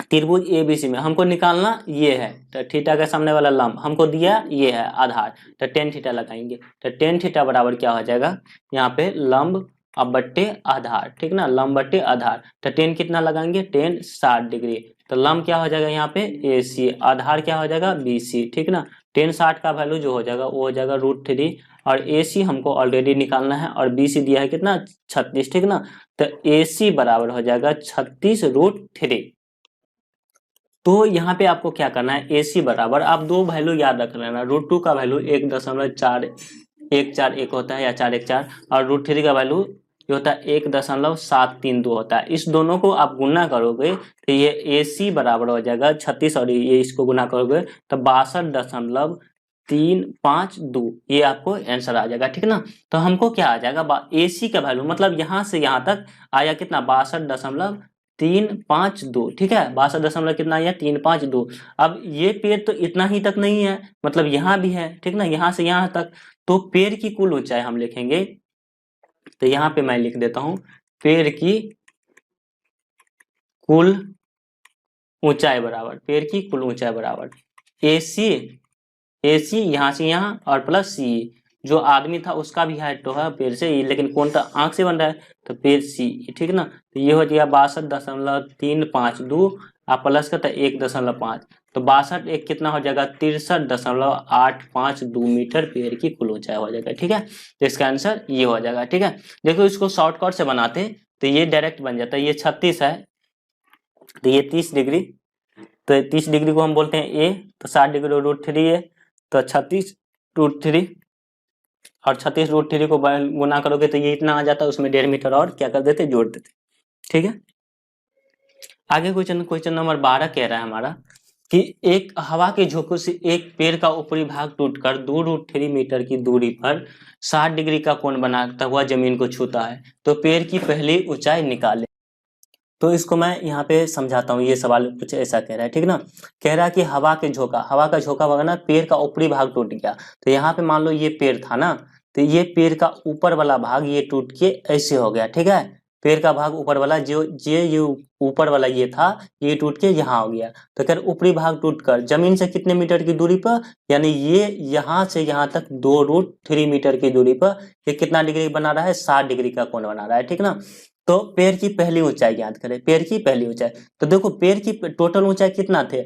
त्रिभुज ए बी सी में हमको निकालना ये है, तो थीटा के सामने वाला लंब हमको दिया ये है आधार, तो टेन थीटा लगाएंगे। तो टेन थीटा बराबर क्या हो जाएगा, यहाँ पे लंब अब बट्टे आधार, ठीक ना, लंब बट्टे आधार। तो टेन कितना लगाएंगे, टेन 60 डिग्री। तो लंब क्या हो जाएगा यहाँ पे ए सी, आधार क्या हो जाएगा बी सी, ठीक ना। टेन 60 का वैल्यू जो हो जाएगा वो हो जाएगा √3, और ए सी हमको ऑलरेडी निकालना है, और बी सी दिया है कितना 36, ठीक ना। तो ए सी बराबर हो जाएगा 36√3। तो यहाँ पे आपको क्या करना है, ए सी बराबर, आप दो वैल्यू याद रख लेना, √2 का वैल्यू 1.4141 होता है या 414, और √3 का वैल्यू ये होता है 1.732 होता है। इस दोनों को आप गुना करोगे तो ये ए सी बराबर हो जाएगा 36, और ये इसको गुना करोगे तो 62.352, ये आपको आंसर आ जाएगा, ठीक ना। तो हमको क्या आ जाएगा, ए सी का वैल्यू मतलब यहाँ से यहाँ तक आया कितना 62.352, ठीक है, 62 कितना आया 352। अब ये पेड़ तो इतना ही तक नहीं है, मतलब यहाँ भी है, ठीक ना, यहाँ से यहाँ तक। तो पेड़ की कुल ऊंचाई हम लिखेंगे, तो यहाँ पे मैं लिख देता हूँ, पेड़ की कुल ऊंचाई बराबर, पेड़ की कुल ऊंचाई बराबर ए सी यहाँ से यहाँ और प्लस सी, जो आदमी था उसका भी हाइट तो है पेड़ से, लेकिन कौन था आंख से बन रहा है, तो पेड़ सी, ठीक ना। तो ये हो जाएगा 62.352, आप प्लस करता 1.5, तो 62 एक कितना हो जाएगा 63.852 मीटर पेड़ की कुल ऊंचाई हो जाएगा, ठीक है। तो इसका आंसर ये हो जाएगा, ठीक है। देखो इसको शॉर्टकट से बनाते तो ये डायरेक्ट बन जाता है, ये 36 है तो ये 30 डिग्री, तो 30 डिग्री को हम बोलते हैं ए, तो 60 डिग्री √3 है, तो 36√3, और 36√3 को गुना करोगे तो ये इतना आ जाता है, उसमें 1.5 मीटर और क्या कर देते जोड़ देते, ठीक है। आगे क्वेश्चन नंबर 12 कह रहा है हमारा कि एक हवा के झोंकों से एक पेड़ का ऊपरी भाग टूटकर 2√3 मीटर की दूरी पर 60 डिग्री का कोण बनाता हुआ जमीन को छूता है, तो पेड़ की पहली ऊंचाई निकाले। तो इसको मैं यहाँ पे समझाता हूँ, ये सवाल कुछ ऐसा कह रहा है, ठीक ना। कह रहा है कि हवा का झोंका वगैरह पेड़ का ऊपरी भाग टूट गया। तो यहाँ पे मान लो ये पेड़ था ना, तो ये पेड़ का ऊपर वाला भाग ये टूट के ऐसे हो गया, ठीक है। पेड़ का भाग ऊपर वाला जो ये ऊपर वाला ये था, ये टूट के यहाँ हो गया। तो कह ऊपरी भाग टूटकर जमीन से कितने मीटर की दूरी पर, यानी ये यहाँ से यहाँ तक 2√3 मीटर की दूरी पर ये कितना डिग्री बना रहा है, 60 डिग्री का कोण बना रहा है, ठीक ना। तो पेड़ की पहली ऊंचाई याद करें, पेड़ की पहली ऊंचाई। तो देखो पेड़ की टोटल ऊंचाई कितना थे,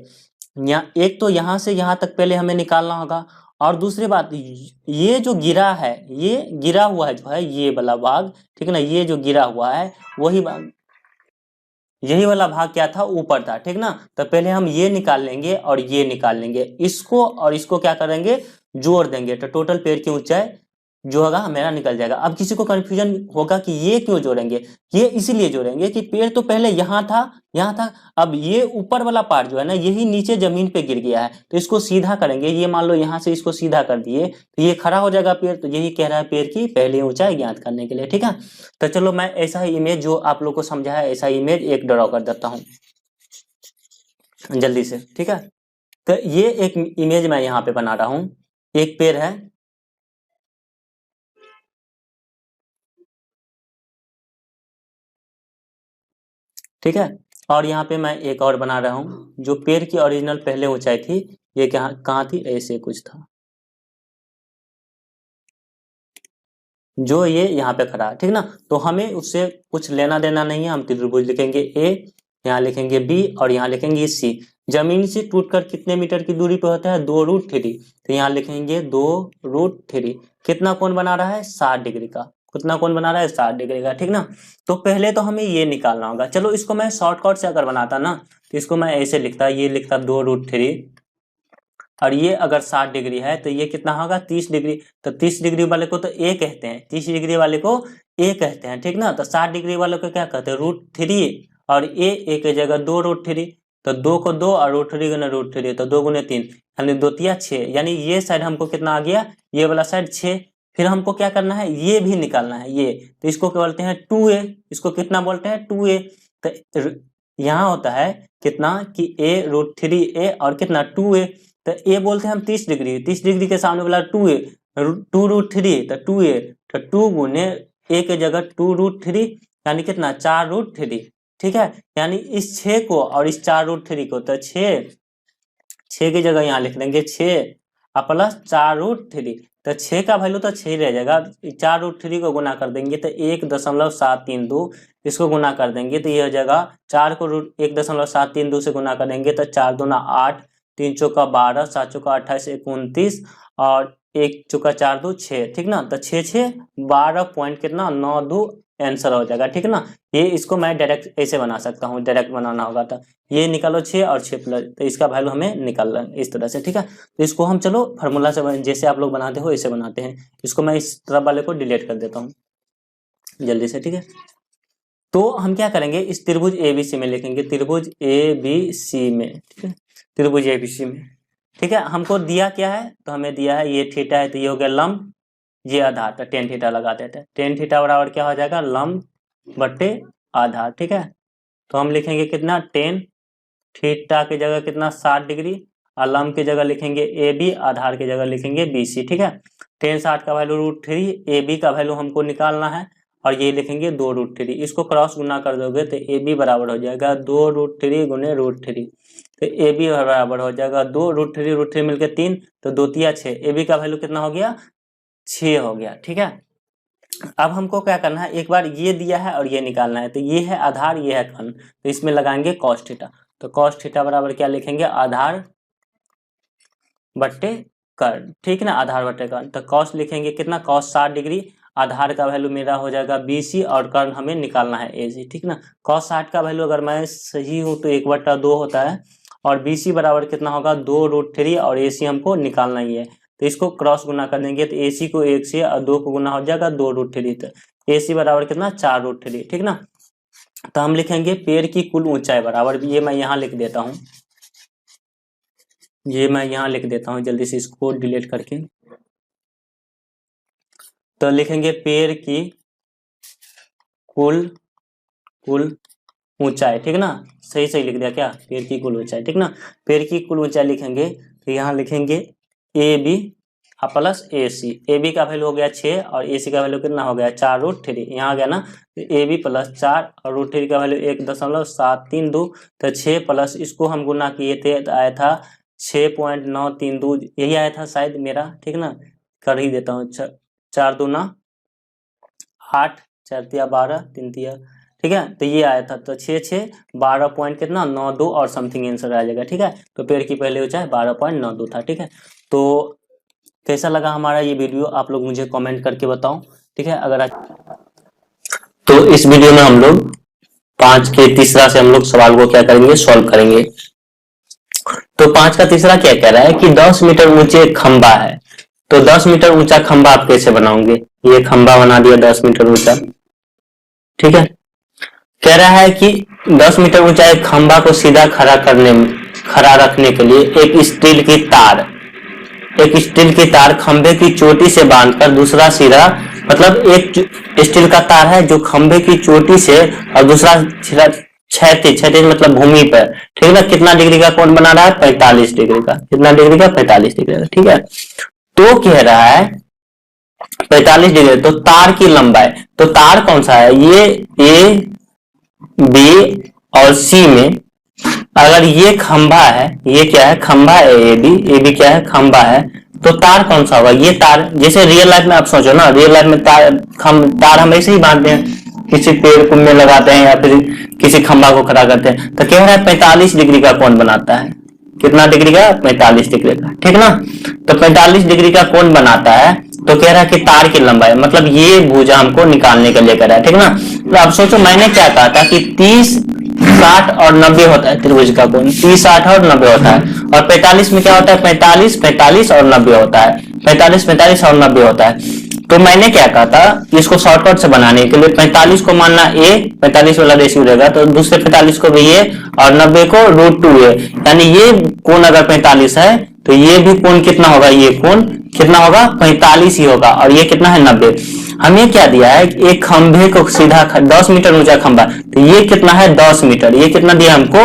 यहाँ एक तो यहाँ से यहाँ तक पहले हमें निकालना होगा, और दूसरी बात ये जो गिरा है, ये गिरा हुआ है जो है ये वाला भाग, ठीक है ना, ये जो गिरा हुआ है वही भाग, यही वाला भाग क्या था ऊपर था, ठीक ना। तो पहले हम ये निकाल लेंगे और ये निकाल लेंगे, इसको और इसको क्या करेंगे जोड़ देंगे, तो टोटल पेड़ की ऊंचाई जो होगा मेरा निकल जाएगा। अब किसी को कंफ्यूजन होगा कि ये क्यों जोड़ेंगे, ये इसीलिए जोड़ेंगे कि पेड़ तो पहले यहाँ था, अब ये ऊपर वाला पार्ट जो है ना यही नीचे जमीन पे गिर गया है, तो इसको सीधा करेंगे, ये मान लो यहाँ से इसको सीधा कर दिए तो ये खड़ा हो जाएगा पेड़। तो यही कह रहा है पेड़ की पहली ऊंचाई ज्ञात करने के लिए, ठीक है। तो चलो मैं ऐसा ही इमेज जो आप लोग को समझा है ऐसा इमेज एक ड्रॉ कर देता हूँ जल्दी से, ठीक है। तो ये एक इमेज मैं यहाँ पे बना रहा हूँ, एक पेड़ है, ठीक है, और यहाँ पे मैं एक और बना रहा हूँ, जो पेड़ की ओरिजिनल पहले ऊंचाई थी ये कहाँ थी, ऐसे कुछ था, जो ये यहाँ पे खड़ा है, ठीक ना। तो हमें उससे कुछ लेना देना नहीं है, हम त्रिभुज लिखेंगे ए, यहाँ लिखेंगे बी और यहाँ लिखेंगे सी। जमीन से टूटकर कितने मीटर की दूरी पे होता है 2√3, तो यहाँ लिखेंगे 2√3, कितना कोण बना रहा है 60 डिग्री का, कितना कोण बना रहा है 60 डिग्री का, ठीक ना। तो पहले तो हमें ये निकालना होगा, चलो इसको मैं शॉर्टकट से अगर बनाता ना तो इसको मैं ऐसे लिखता, ये लिखता 2√3, और ये अगर 60 डिग्री है तो ये कितना होगा 30 डिग्री, तो 30 डिग्री वाले को तो ए कहते हैं, 30 डिग्री वाले को ए कहते हैं, ठीक ना। तो 60 डिग्री वाले को क्या कहते हैं √3, और ए की जगह 2√3, तो 2 को 2 और √3 गुना √3, तो 2 गुने 3 यानी 2 तिया 6, यानी ये साइड हमको कितना आ गया, ये वाला साइड 6। फिर हमको क्या करना है, ये भी निकालना है ये, तो इसको क्या बोलते हैं 2a, इसको कितना बोलते हैं 2a। तो यहाँ होता है कितना कि a √3a और कितना 2a, तो ए बोलते हैं हम 30 डिग्री, 30 डिग्री के सामने वाला 2a, 2√3 तो 2a, तो 2 गुने a के जगह 2√3 यानी कितना 4√3, ठीक है। यानी इस 6 को और इस 4√3 को, तो 6 की जगह यहाँ लिख देंगे 6 और प्लस 4√3, तो 6 का वैल्यू तो 6 रह जाएगा, 4√3 को गुना कर देंगे तो 1.732, इसको गुना कर देंगे तो ये हो जाएगा 4 को 1.732 से गुना कर देंगे तो 4 दूना 8, 3 चौका 12, 7 चौका 28, 29 और 1 चौका 4 2 6, ठीक ना। तो 6 6 12 पॉइंट कितना 92 आंसर हो जाएगा, ठीक ना। ये इसको मैं डायरेक्ट ऐसे बना सकता हूँ, डायरेक्ट बनाना होगा तो ये निकालो 6 और 6 प्लस, तो इसका वैल्यू हमें निकालना है इस तरह से, ठीक है। तो इसको हम चलो फार्मूला से जैसे आप लोग बनाते हो ऐसे बनाते हैं। इसको मैं इस तरफ वाले को डिलीट कर देता हूँ जल्दी से, ठीक है। तो हम क्या करेंगे, इस त्रिभुज ABC में लिखेंगे, त्रिभुज ABC में, ठीक है, त्रिभुज ABC में, ठीक है। हमको दिया क्या है, तो हमें दिया है ये थीटा है, तो ये हो गया लंब, ये आधार, तो tan थीटा लगा देते हैं। tan थीटा बराबर क्या हो जाएगा, लंब बटे आधार, ठीक है। तो हम लिखेंगे कितना, tan थीटा की जगह कितना 60 डिग्री, और लंब की जगह लिखेंगे AB, आधार की जगह लिखेंगे BC, ठीक है। tan 60 का वैल्यू √3, AB का वैल्यू हमको निकालना है, और ये लिखेंगे 2√3, इसको क्रॉस गुना कर दोगे तो AB बराबर हो जाएगा 2√3 गुने √3, तो AB बराबर हो जाएगा 2√3, √3 मिलकर 3, तो 2 तिया 6, AB का वैल्यू कितना हो गया 6 हो गया, ठीक है। अब हमको क्या करना है, एक बार ये दिया है और ये निकालना है, तो ये है आधार, ये है कर्ण, तो इसमें लगाएंगे cos थीटा, तो cos थीटा बराबर क्या लिखेंगे, आधार बट्टे कर्ण, ठीक ना, आधार बट्टे कर्ण। तो cos लिखेंगे कितना, cos 60 डिग्री, आधार का वैल्यू मेरा हो जाएगा BC और कर्ण हमें निकालना है AC, ठीक ना। cos 60 का वैल्यू अगर मैं सही हूँ तो 1/2 होता है, और BC बराबर कितना होगा 2√3, और AC हमको निकालना ही है, तो इसको क्रॉस गुना कर देंगे तो AC को 1 से और 2 को गुना हो जाएगा 2√3, तो AC बराबर कितना 4√3, ठीक ना। तो हम लिखेंगे पेड़ की कुल ऊंचाई बराबर, ये मैं यहाँ लिख देता हूँ, ये मैं यहाँ लिख देता हूँ जल्दी से इसको डिलीट करके। तो लिखेंगे पेड़ की कुल ऊंचाई, ठीक ना, सही लिख दिया क्या, पेड़ की कुल ऊंचाई, ठीक ना। पेड़ की कुल ऊंचाई लिखेंगे तो यहाँ लिखेंगे AB प्लस AC, AB का वैल्यू हो गया 6 और AC का वैल्यू कितना हो गया 4√3, यहाँ आ गया ना, तो AB प्लस 4 और √3 का वैल्यू 1.732, तो 6 प्लस इसको हम गुना किए थे तो आया था 6.932, यही आया था शायद मेरा, ठीक ना, कर ही देता हूँ, 4 दूना 8, 4 तिया 12, 3 तिया, ठीक है। तो ये आया था, तो 6 6 12 पॉइंट कितना 92 और समथिंग आंसर आ जाएगा, ठीक है। तो पेड़ की पहले ऊंचाई 12.92 था, ठीक है। तो कैसा लगा हमारा ये वीडियो, आप लोग मुझे कमेंट करके बताओ, ठीक है। अगर तो इस वीडियो में हम लोग 5 के तीसरा से हम लोग सवाल को क्या करेंगे, सॉल्व करेंगे। तो 5 का तीसरा क्या कह रहा है कि 10 मीटर ऊंचे खंबा है, तो 10 मीटर ऊंचा खंबा आप कैसे बनाओगे, ये खंबा बना दिया 10 मीटर ऊंचा, ठीक है। कह रहा है कि 10 मीटर ऊंचा एक खंबा को सीधा खड़ा रखने के लिए एक स्टील की तार खंबे की चोटी से बांधकर दूसरा सिरा, मतलब एक स्टील का तार है जो खंबे की चोटी से और दूसरा सिरा क्षैतिज मतलब भूमि पर, ठीक है ना, कितना डिग्री का कोण बना रहा है 45 डिग्री का, कितना डिग्री का 45 डिग्री का, ठीक है। तो कह रहा है 45 डिग्री, तो तार की लंबाई, तो तार कौन सा है, ये A B और C में, अगर ये खंबा है, ये क्या है खंबा है AB क्या है खंबा है, तो तार कौन सा होगा, ये तार, जैसे रियल लाइफ में आप सोचो ना, रियल लाइफ में तार हम ऐसे ही बांधते हैं, किसी पेड़ कुम में लगाते हैं या फिर किसी खंबा को खड़ा करते हैं, तो कह रहा है 45 डिग्री का कोण बनाता है, कितना डिग्री का 45 डिग्री का, ठीक ना। तो 45 डिग्री का कोण बनाता है, तो कह रहा है कि तार की लंबाई, मतलब ये भुजा हमको निकालने के लिए कह रहा है, ठीक ना। तो अब सोचो मैंने क्या कहा था कि 30 60 और 90 होता है त्रिभुज का कोण, 30 60 और 90 होता है, और 45 में क्या होता है 45 45 और 90 होता है, 45 45 और 90 होता है। तो मैंने क्या कहा था, इसको शॉर्टकट से बनाने के लिए 45 को मानना A, 45 वाला रेशियो रहेगा, तो दूसरे 45 को भी A और 90 को √2A, यानी ये कोण अगर 45 है तो ये भी कोण कितना होगा, ये कोण कितना होगा 45 ही होगा, और ये कितना है 90। हमें क्या दिया है, एक खंभे को सीधा 10 मीटर ऊंचा खंभा, तो ये कितना है 10 मीटर, ये कितना दिया हमको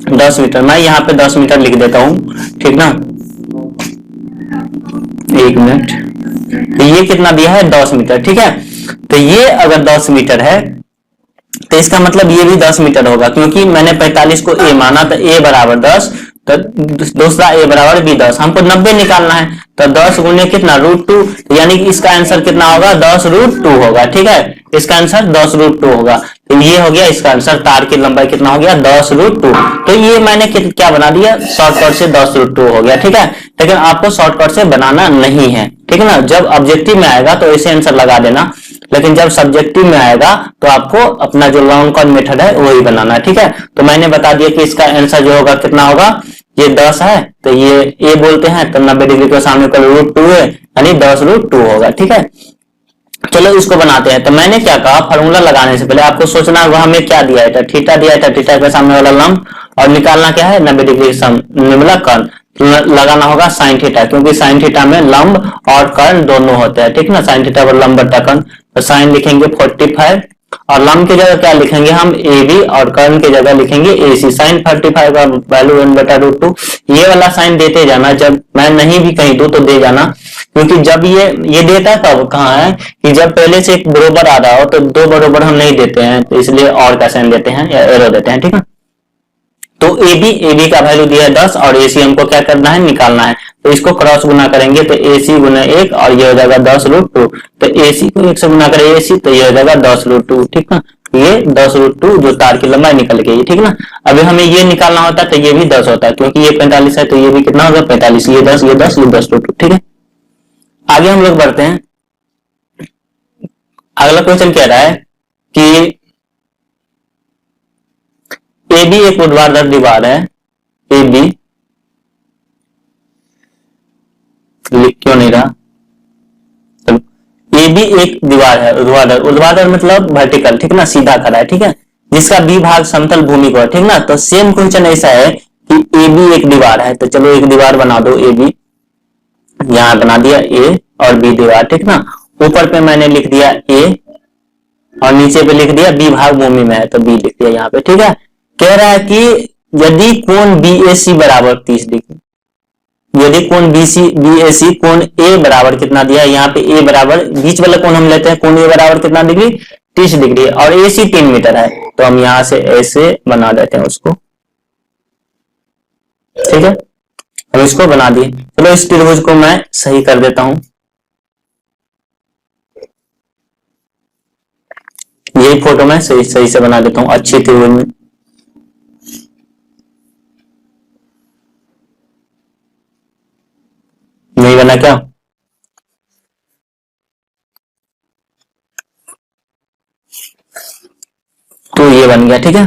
10 मीटर, मैं यहाँ पे 10 मीटर लिख देता हूँ, ठीक ना, 1 मिनट। तो ये कितना दिया है 10 मीटर, ठीक है। तो ये अगर 10 मीटर है तो इसका मतलब ये भी 10 मीटर होगा, क्योंकि मैंने 45 को ए माना, तो ए बराबर 10, तो दूसरा ए बराबर भी 10, हमको 90 निकालना है, तो 10 गुने कितना √2, यानी कि इसका आंसर कितना होगा 10√2 होगा, ठीक है। इसका आंसर 10√2 होगा। तो ये हो गया इसका आंसर, तार की लंबाई कितना हो गया 10√2। तो ये मैंने क्या बना दिया, शॉर्टकट से 10√2 हो गया, ठीक है। लेकिन आपको शॉर्टकट से बनाना नहीं है, ठीक है ना। जब ऑब्जेक्टिव में आएगा तो ऐसे आंसर लगा देना, लेकिन जब सब्जेक्टिव में आएगा तो आपको अपना जो लॉन्ग कॉन मेथड है वही बनाना है, ठीक है। तो मैंने बता दिया कि इसका आंसर जो होगा कितना होगा, ये 10 है तो ये ए बोलते हैं, तो 90 डिग्री के सामने का √2 है, यानी 10√2 होगा, ठीक है। चलो इसको बनाते हैं। तो मैंने क्या कहा, फार्मूला लगाने से पहले आपको सोचना होगा हमें क्या दिया है, थीटा दिया है, थीटा के सामने वाला लंब, और निकालना क्या है 90 डिग्री के सामने वाला कर्ण, लगाना होगा साइन थीटा, क्योंकि साइन थीटा में लंब और कर्ण दोनों होते हैं, ठीक ना। साइन थीटा पर लंब बटा कर्ण, तो साइन लिखेंगे 45 और लंब की जगह क्या लिखेंगे हम ए बी, और कर्ण की जगह लिखेंगे ए सी। साइन 45 का वैल्यू 1/√2, ये वाला साइन देते जाना, जब मैं नहीं भी कहीं दूं तो दे जाना, क्योंकि जब ये देता कब कहाँ है कि जब पहले से एक बरोबर आ रहा हो, तो दो बरोबर हम नहीं देते हैं, तो इसलिए और का साइन देते हैं या एरो देते हैं, ठीक है। तो ए बी का वैल्यू दिया है 10 और ए सी हमको क्या करना है, निकालना है। तो इसको क्रॉस गुना करेंगे तो ए सी गुना 1 और ये हो जाएगा 10√2, तो ए सी को 1 से गुना करें ए सी, तो ये हो जाएगा 10√2, ठीक ना। ये 10√2 जो तार की लंबाई निकल गई, ठीक ना। अभी हमें ये निकालना होता है तो ये भी 10 होता है, क्योंकि ये 45 है तो ये भी कितना होगा 45, ये 10 ये 10 ये 10√2, ठीक है। आगे हम लोग बढ़ते हैं। अगला क्वेश्चन कह रहा है कि ए बी एक ऊर्ध्वाधर दीवार है, ए बी लिख क्यों नहीं रहा, ए बी एक दीवार है ऊर्ध्वाधर, ऊर्ध्वाधर मतलब वर्टिकल, ठीक ना, सीधा खड़ा है, ठीक है, जिसका बी भाग समतल भूमि को है, ठीक ना। तो सेम क्वेश्चन ऐसा है कि ए बी एक दीवार है, तो चलो एक दीवार बना दो ए बी, यहां बना दिया ए और बी दीवार, ठीक ना। ऊपर पे मैंने लिख दिया ए और नीचे पे लिख दिया बी भाग भूमि में है, तो बी लिख दिया यहाँ पे, ठीक है। कह रहा है कि यदि कोण BAC बराबर 30 डिग्री, यदि कोण BAC कोण A बराबर कितना दिया है, यहाँ पे A बराबर बीच वाला कोण हम लेते हैं, कोण A बराबर कितना डिग्री 30 डिग्री, और AC 3 मीटर है, तो हम यहाँ से ऐसे बना देते हैं उसको, ठीक है। हम इसको बना दिए। चलो इस त्रिभुज को मैं सही कर देता हूं, यही फोटो मैं सही से बना देता हूं अच्छी त्रिभुज में। नहीं बना क्या, तो ये बन गया, ठीक है।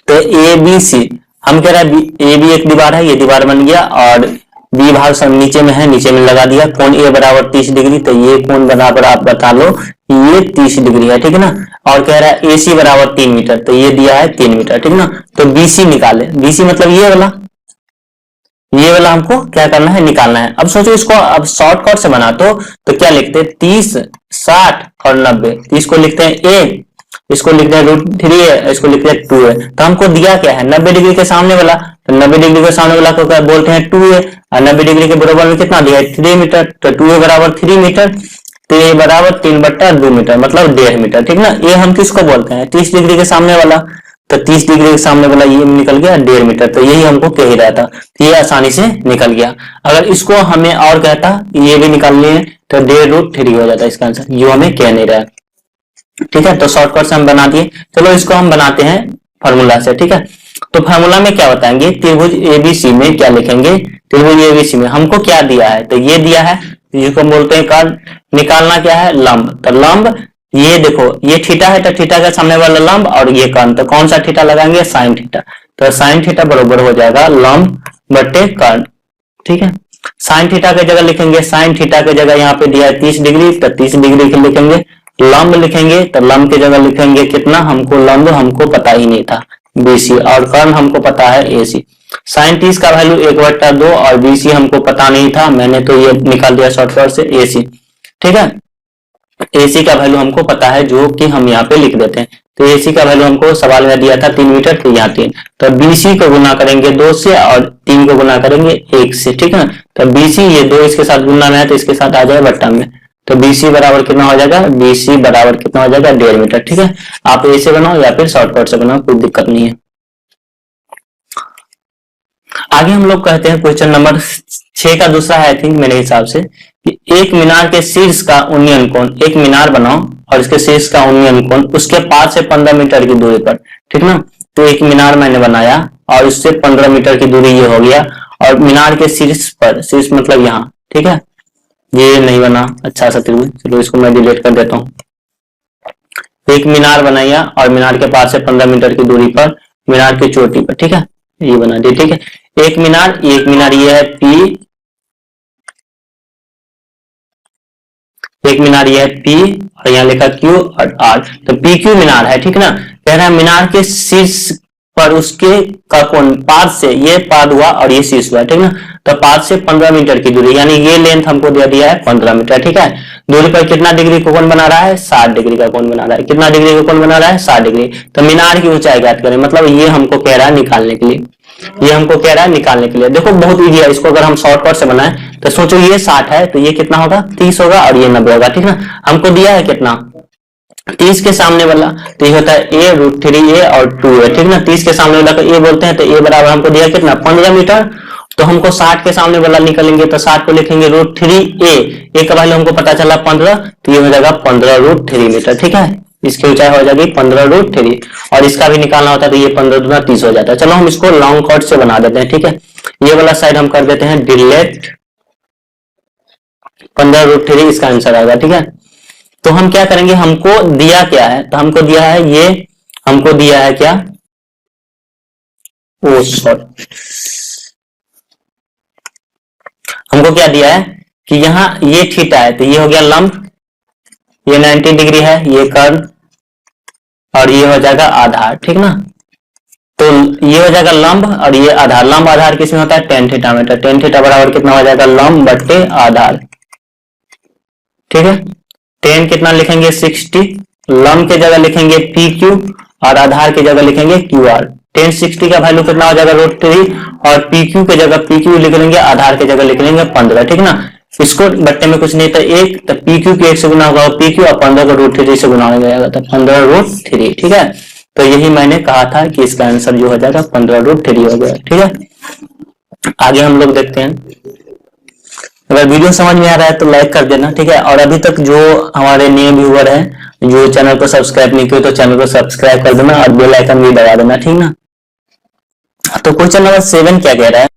तो ए बी सी, हम कह रहे हैं ए बी एक दीवार है, ये दीवार बन गया, और बी भाग सब नीचे में है, नीचे में लगा दिया, कोण ए बराबर 30 डिग्री, तो ये कोण बराबर आप बता लो ये 30 डिग्री है, ठीक है ना। और कह रहा है ए सी बराबर 3 मीटर, तो ये दिया है 3 मीटर, ठीक ना। तो BC निकाले, BC मतलब ये वाला हमको क्या करना है, निकालना है। अब सोचो इसको अब शॉर्टकट से बना तो क्या लिखते हैं 30 60 और 90, 30 को लिखते हैं a, इसको लिखते हैं √3 है, इसको लिखते हैं 2 है। तो हमको दिया क्या है 90 डिग्री के सामने वाला, तो 90 डिग्री के सामने वाला को क्या बोलते हैं 2 है, और 90 डिग्री के बराबर में कितना दिया है 3 मीटर, तो 2 बराबर 3 मीटर, तो ये बराबर 3/2 मीटर, मतलब 1.5 मीटर, ठीक ना। ये हम किसको बोलते हैं 30 डिग्री के सामने वाला, तो 30 डिग्री के सामने वाला ये निकल गया 1.5 मीटर, तो यही हमको कह ही रहा था, ये आसानी से निकल गया। अगर इसको हमें और कहता ये भी निकालनी है तो 1.5√3 हो जाता इसका आंसर, ये हमें कह नहीं रहा, ठीक है। तो शॉर्टकट से हम बना दिए। चलो इसको हम बनाते हैं फॉर्मूला से, ठीक है। तो फॉर्मूला में क्या बताएंगे, त्रिभुज ABC में क्या लिखेंगे, त्रिभुज ABC में हमको क्या दिया है, तो ये दिया है, जिसको बोलते हैं कर्ण, निकालना क्या है लंब, तो लंब ये देखो ये थीटा है, तो थीटा के सामने वाला लंब, और ये कर्ण, तो कौन सा थीटा लगाएंगे साइन थीटा, तो साइन थीटा बराबर हो जाएगा लंब बटे कर्ण, ठीक है। साइन थीटा की जगह लिखेंगे, साइन थीटा की जगह यहाँ पे दिया है 30 डिग्री, तो 30 डिग्री के लिखेंगे, लंब लिखेंगे तो लंब की जगह लिखेंगे कितना, हमको लंब हमको पता ही नहीं था BC, और कर्ण हमको पता है AC। साइन 30 का वैल्यू 1/2 और BC हमको पता नहीं था, मैंने तो ये निकाल दिया शॉर्टकट से AC, ठीक है। AC का वैल्यू हमको पता है, जो कि हम यहाँ पे लिख देते हैं, तो AC का वैल्यू हमको सवाल में दिया था 3 मीटर, तो यहाँ 3। तो BC को गुना करेंगे 2 से और 3 को गुना करेंगे 1 से, ठीक है। तो BC ये 2 इसके साथ गुना में है तो इसके साथ आ जाए बट्टा में, तो BC बराबर कितना हो जाएगा, BC बराबर कितना हो जाएगा 1.5 मीटर, ठीक है। आप ऐसे बनाओ या फिर शॉर्टकट से बनाओ, कोई दिक्कत नहीं है। आगे हम लोग कहते हैं क्वेश्चन नंबर 6 का दूसरा है, आई थिंक मेरे हिसाब से, कि एक मीनार के शीर्ष का उन्नयन कोण, एक मीनार बनाओ और इसके शीर्ष का उन्नयन कोण उसके पास से 15 मीटर की दूरी पर, ठीक ना। तो एक मीनार मैंने बनाया और उससे 15 मीटर की दूरी ये हो गया, और मीनार के शीर्ष पर, शीर्ष मतलब यहाँ, ठीक है। ये नहीं बना अच्छा सा त्रिभुज, चलो इसको मैं डिलीट कर देता हूँ। एक मीनार बनाया और मीनार के पास से 15 मीटर की दूरी पर मीनार की चोटी पर, ठीक है, ये बना दिया, ठीक है। एक मीनार ये है P, एक मीनार ये है P और यहाँ लिखा Q और R, तो PQ मीनार है, ठीक ना। कह रहा है मीनार के शीर्ष पर उसके का कोण, पाद से, ये पाद हुआ और ये शीर्ष हुआ, ठीक ना। तो पाद से 15 मीटर की दूरी, यानी ये लेंथ हमको दे दिया है 15 मीटर, ठीक है। दूरी पर कितना डिग्री का कोण बना रहा है, 60 डिग्री का कोण बना रहा है। कितना डिग्री का कोण बना रहा है, 60 डिग्री। तो मीनार की ऊंचाई ज्ञात करें, मतलब ये हमको कह रहा है निकालने के लिए, ये हमको कह रहा है निकालने के लिए। देखो बहुत इजी है, इसको अगर हम शॉर्टकट से बनाए तो सोचो ये 60 है तो ये कितना होगा, 30 होगा और ये 90 होगा, ठीक ना। हमको दिया है कितना, 30 के सामने वाला, तो ये होता है a√3a और 2 है, ठीक ना। 30 के सामने वाला को a बोलते हैं, तो a बराबर हमको दिया कितना, 15 मीटर। तो हमको 60 के सामने वाला निकालेंगे तो 60 को लिखेंगे √3a, का वैल्यू हमको पता चला 15, तो ये हो जाएगा 15√3 मीटर, ठीक है। इसकी ऊंचाई हो जाएगी 15√3, और इसका भी निकालना होता है तो ये 15 दूना 30 हो जाता है। चलो हम इसको लॉन्ग कट से बना देते हैं, ठीक है। ये वाला साइड हम कर देते हैं डिलीट, 15√3 इसका आंसर आएगा, ठीक है। तो हम क्या करेंगे, हमको दिया क्या है, तो हमको दिया है ये, हमको दिया है क्या, ओ सॉरी, हमको क्या दिया है कि यहाँ ये थीटा है, तो ये हो गया लंब, ये 90 डिग्री है, ये कर्व, और ये हो जाएगा आधार, ठीक ना। तो ये हो जाएगा लंब और ये आधार, लंब आधार किसमें होता है, tan थीटा में। tan थीटा बराबर कितना हो जाएगा, लंब बट्टे आधार, ठीक है। tan कितना लिखेंगे 60, लंब के जगह लिखेंगे PQ और आधार की जगह लिखेंगे QR। tan 60 का वैल्यू कितना हो जाएगा √3, और PQ के जगह PQ लिख लेंगे, आधार की जगह लिख लेंगे 15, ठीक ना। इसको बट्टे में कुछ नहीं था एक, तो PQ के 1 से गुना होगा PQ, और 15 को √3 से गुना हो जाएगा, तो 15√3, ठीक है। तो यही मैंने कहा था कि इसका आंसर जो हो जाएगा 15√3 हो गया, ठीक है। आगे हम लोग देखते हैं, अगर वीडियो समझ में आ रहा है तो लाइक कर देना, ठीक है। और अभी तक जो हमारे नए व्यूअर हैं जो चैनल को सब्सक्राइब नहीं किए तो चैनल को सब्सक्राइब कर देना और बेल आइकन भी दबा देना, ठीक ना। तो क्वेश्चन नंबर 7 क्या कह रहा है,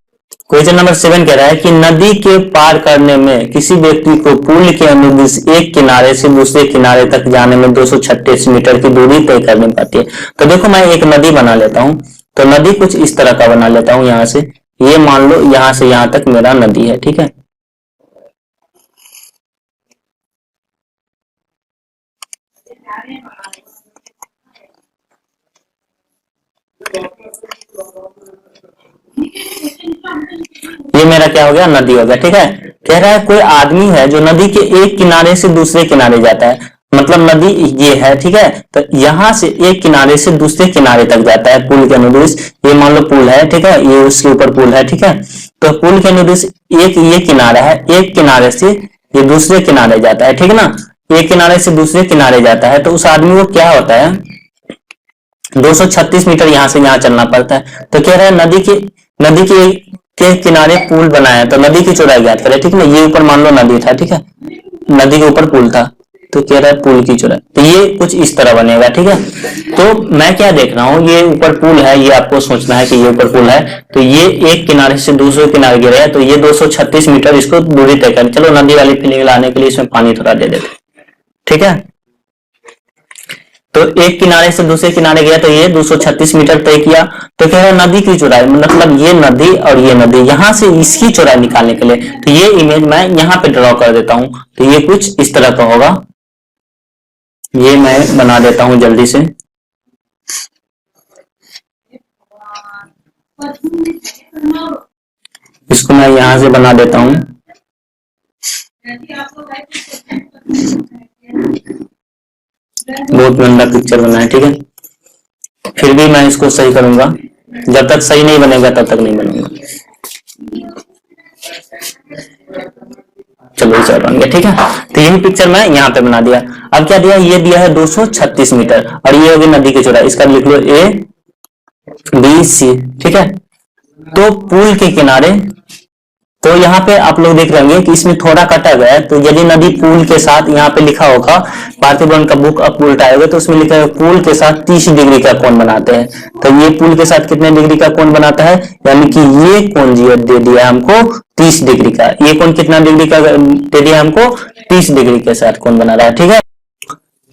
क्वेश्चन नंबर 7 कह रहा है कि नदी के पार करने में किसी व्यक्ति को पुल के अनुदिश एक किनारे से दूसरे किनारे तक जाने में 236 मीटर की दूरी तय करनी पड़ती है। तो देखो मैं एक नदी बना लेता हूं, तो नदी कुछ इस तरह का बना लेता हूं, यहां से ये मान लो यहां से यहां तक मेरा नदी है, ठीक है। ये मेरा क्या हो गया, नदी हो गया, ठीक है। कह रहा है कोई आदमी है जो नदी के एक किनारे से दूसरे किनारे जाता है, मतलब नदी ये है, ठीक है। तो यहां से एक किनारे से दूसरे किनारे तक जाता है पुल के अनुदिश, ये मान लो पुल है, ठीक है, ये उसके ऊपर पुल है, ठीक है। तो पुल के अनुदिश एक ये किनारा है, एक किनारे से ये दूसरे किनारे जाता है, ठीक है ना। एक किनारे से दूसरे किनारे जाता है, तो उस आदमी को क्या होता है, 236 मीटर यहां से यहां चलना पड़ता है। तो कह रहा है नदी के किनारे पुल बनाया, तो नदी की चौड़ाई ज्ञात करें, ठीक है। ये ऊपर मान लो नदी था, ठीक है, नदी के ऊपर पुल था, तो कह रहा है पुल की चौड़ाई, तो ये कुछ इस तरह बनेगा, ठीक है। तो मैं क्या देख रहा हूं, ये ऊपर पुल है, ये आपको सोचना है कि ये ऊपर पुल है, तो ये एक किनारे से दूसरे किनारे गिरा है, तो ये 236 मीटर इसको दूरी तय कर। चलो नदी वाली फीलिंग लाने के लिए इसमें पानी थोड़ा दे देते, ठीक है। तो एक किनारे से दूसरे किनारे गया तो ये 236 मीटर तय किया। तो कह रहा है नदी की चौड़ाई, मतलब ये नदी और ये नदी, यहां से इसकी चौड़ाई निकालने के लिए, तो ये इमेज मैं यहां पे ड्रॉ कर देता हूं, तो ये कुछ इस तरह का होगा, ये मैं बना देता हूं जल्दी से। इसको मैं यहां से बना देता हूं, बहुत गंदा पिक्चर बना है, ठीक है। फिर भी मैं इसको सही करूंगा, जब तक सही नहीं बनेगा तब तक नहीं बनूंगा। चलो इसे बन गया, ठीक है। तो यही पिक्चर मैं यहाँ पे बना दिया। अब क्या दिया, ये दिया है 236 मीटर और ये होगी नदी की चौड़ाई, इसका लिख लो ए बी सी, ठीक है। तो पुल के किनारे, तो यहाँ पे आप लोग देख रहे होंगे कि इसमें थोड़ा कटा गया है, तो यदि नदी पुल के साथ, यहाँ पे लिखा होगा पार्थिवन का बुक आप उल्टाएंगे तो उसमें लिखा है पुल के साथ 30 डिग्री का कोण बनाते हैं। तो ये पुल के साथ कितने डिग्री का कोण बनाता है, यानी कि ये कोण दे दिया हमको 30 डिग्री का। ये कोण कितना डिग्री का दे दिया हमको, 30 डिग्री के साथ कोण बना रहा है, ठीक है।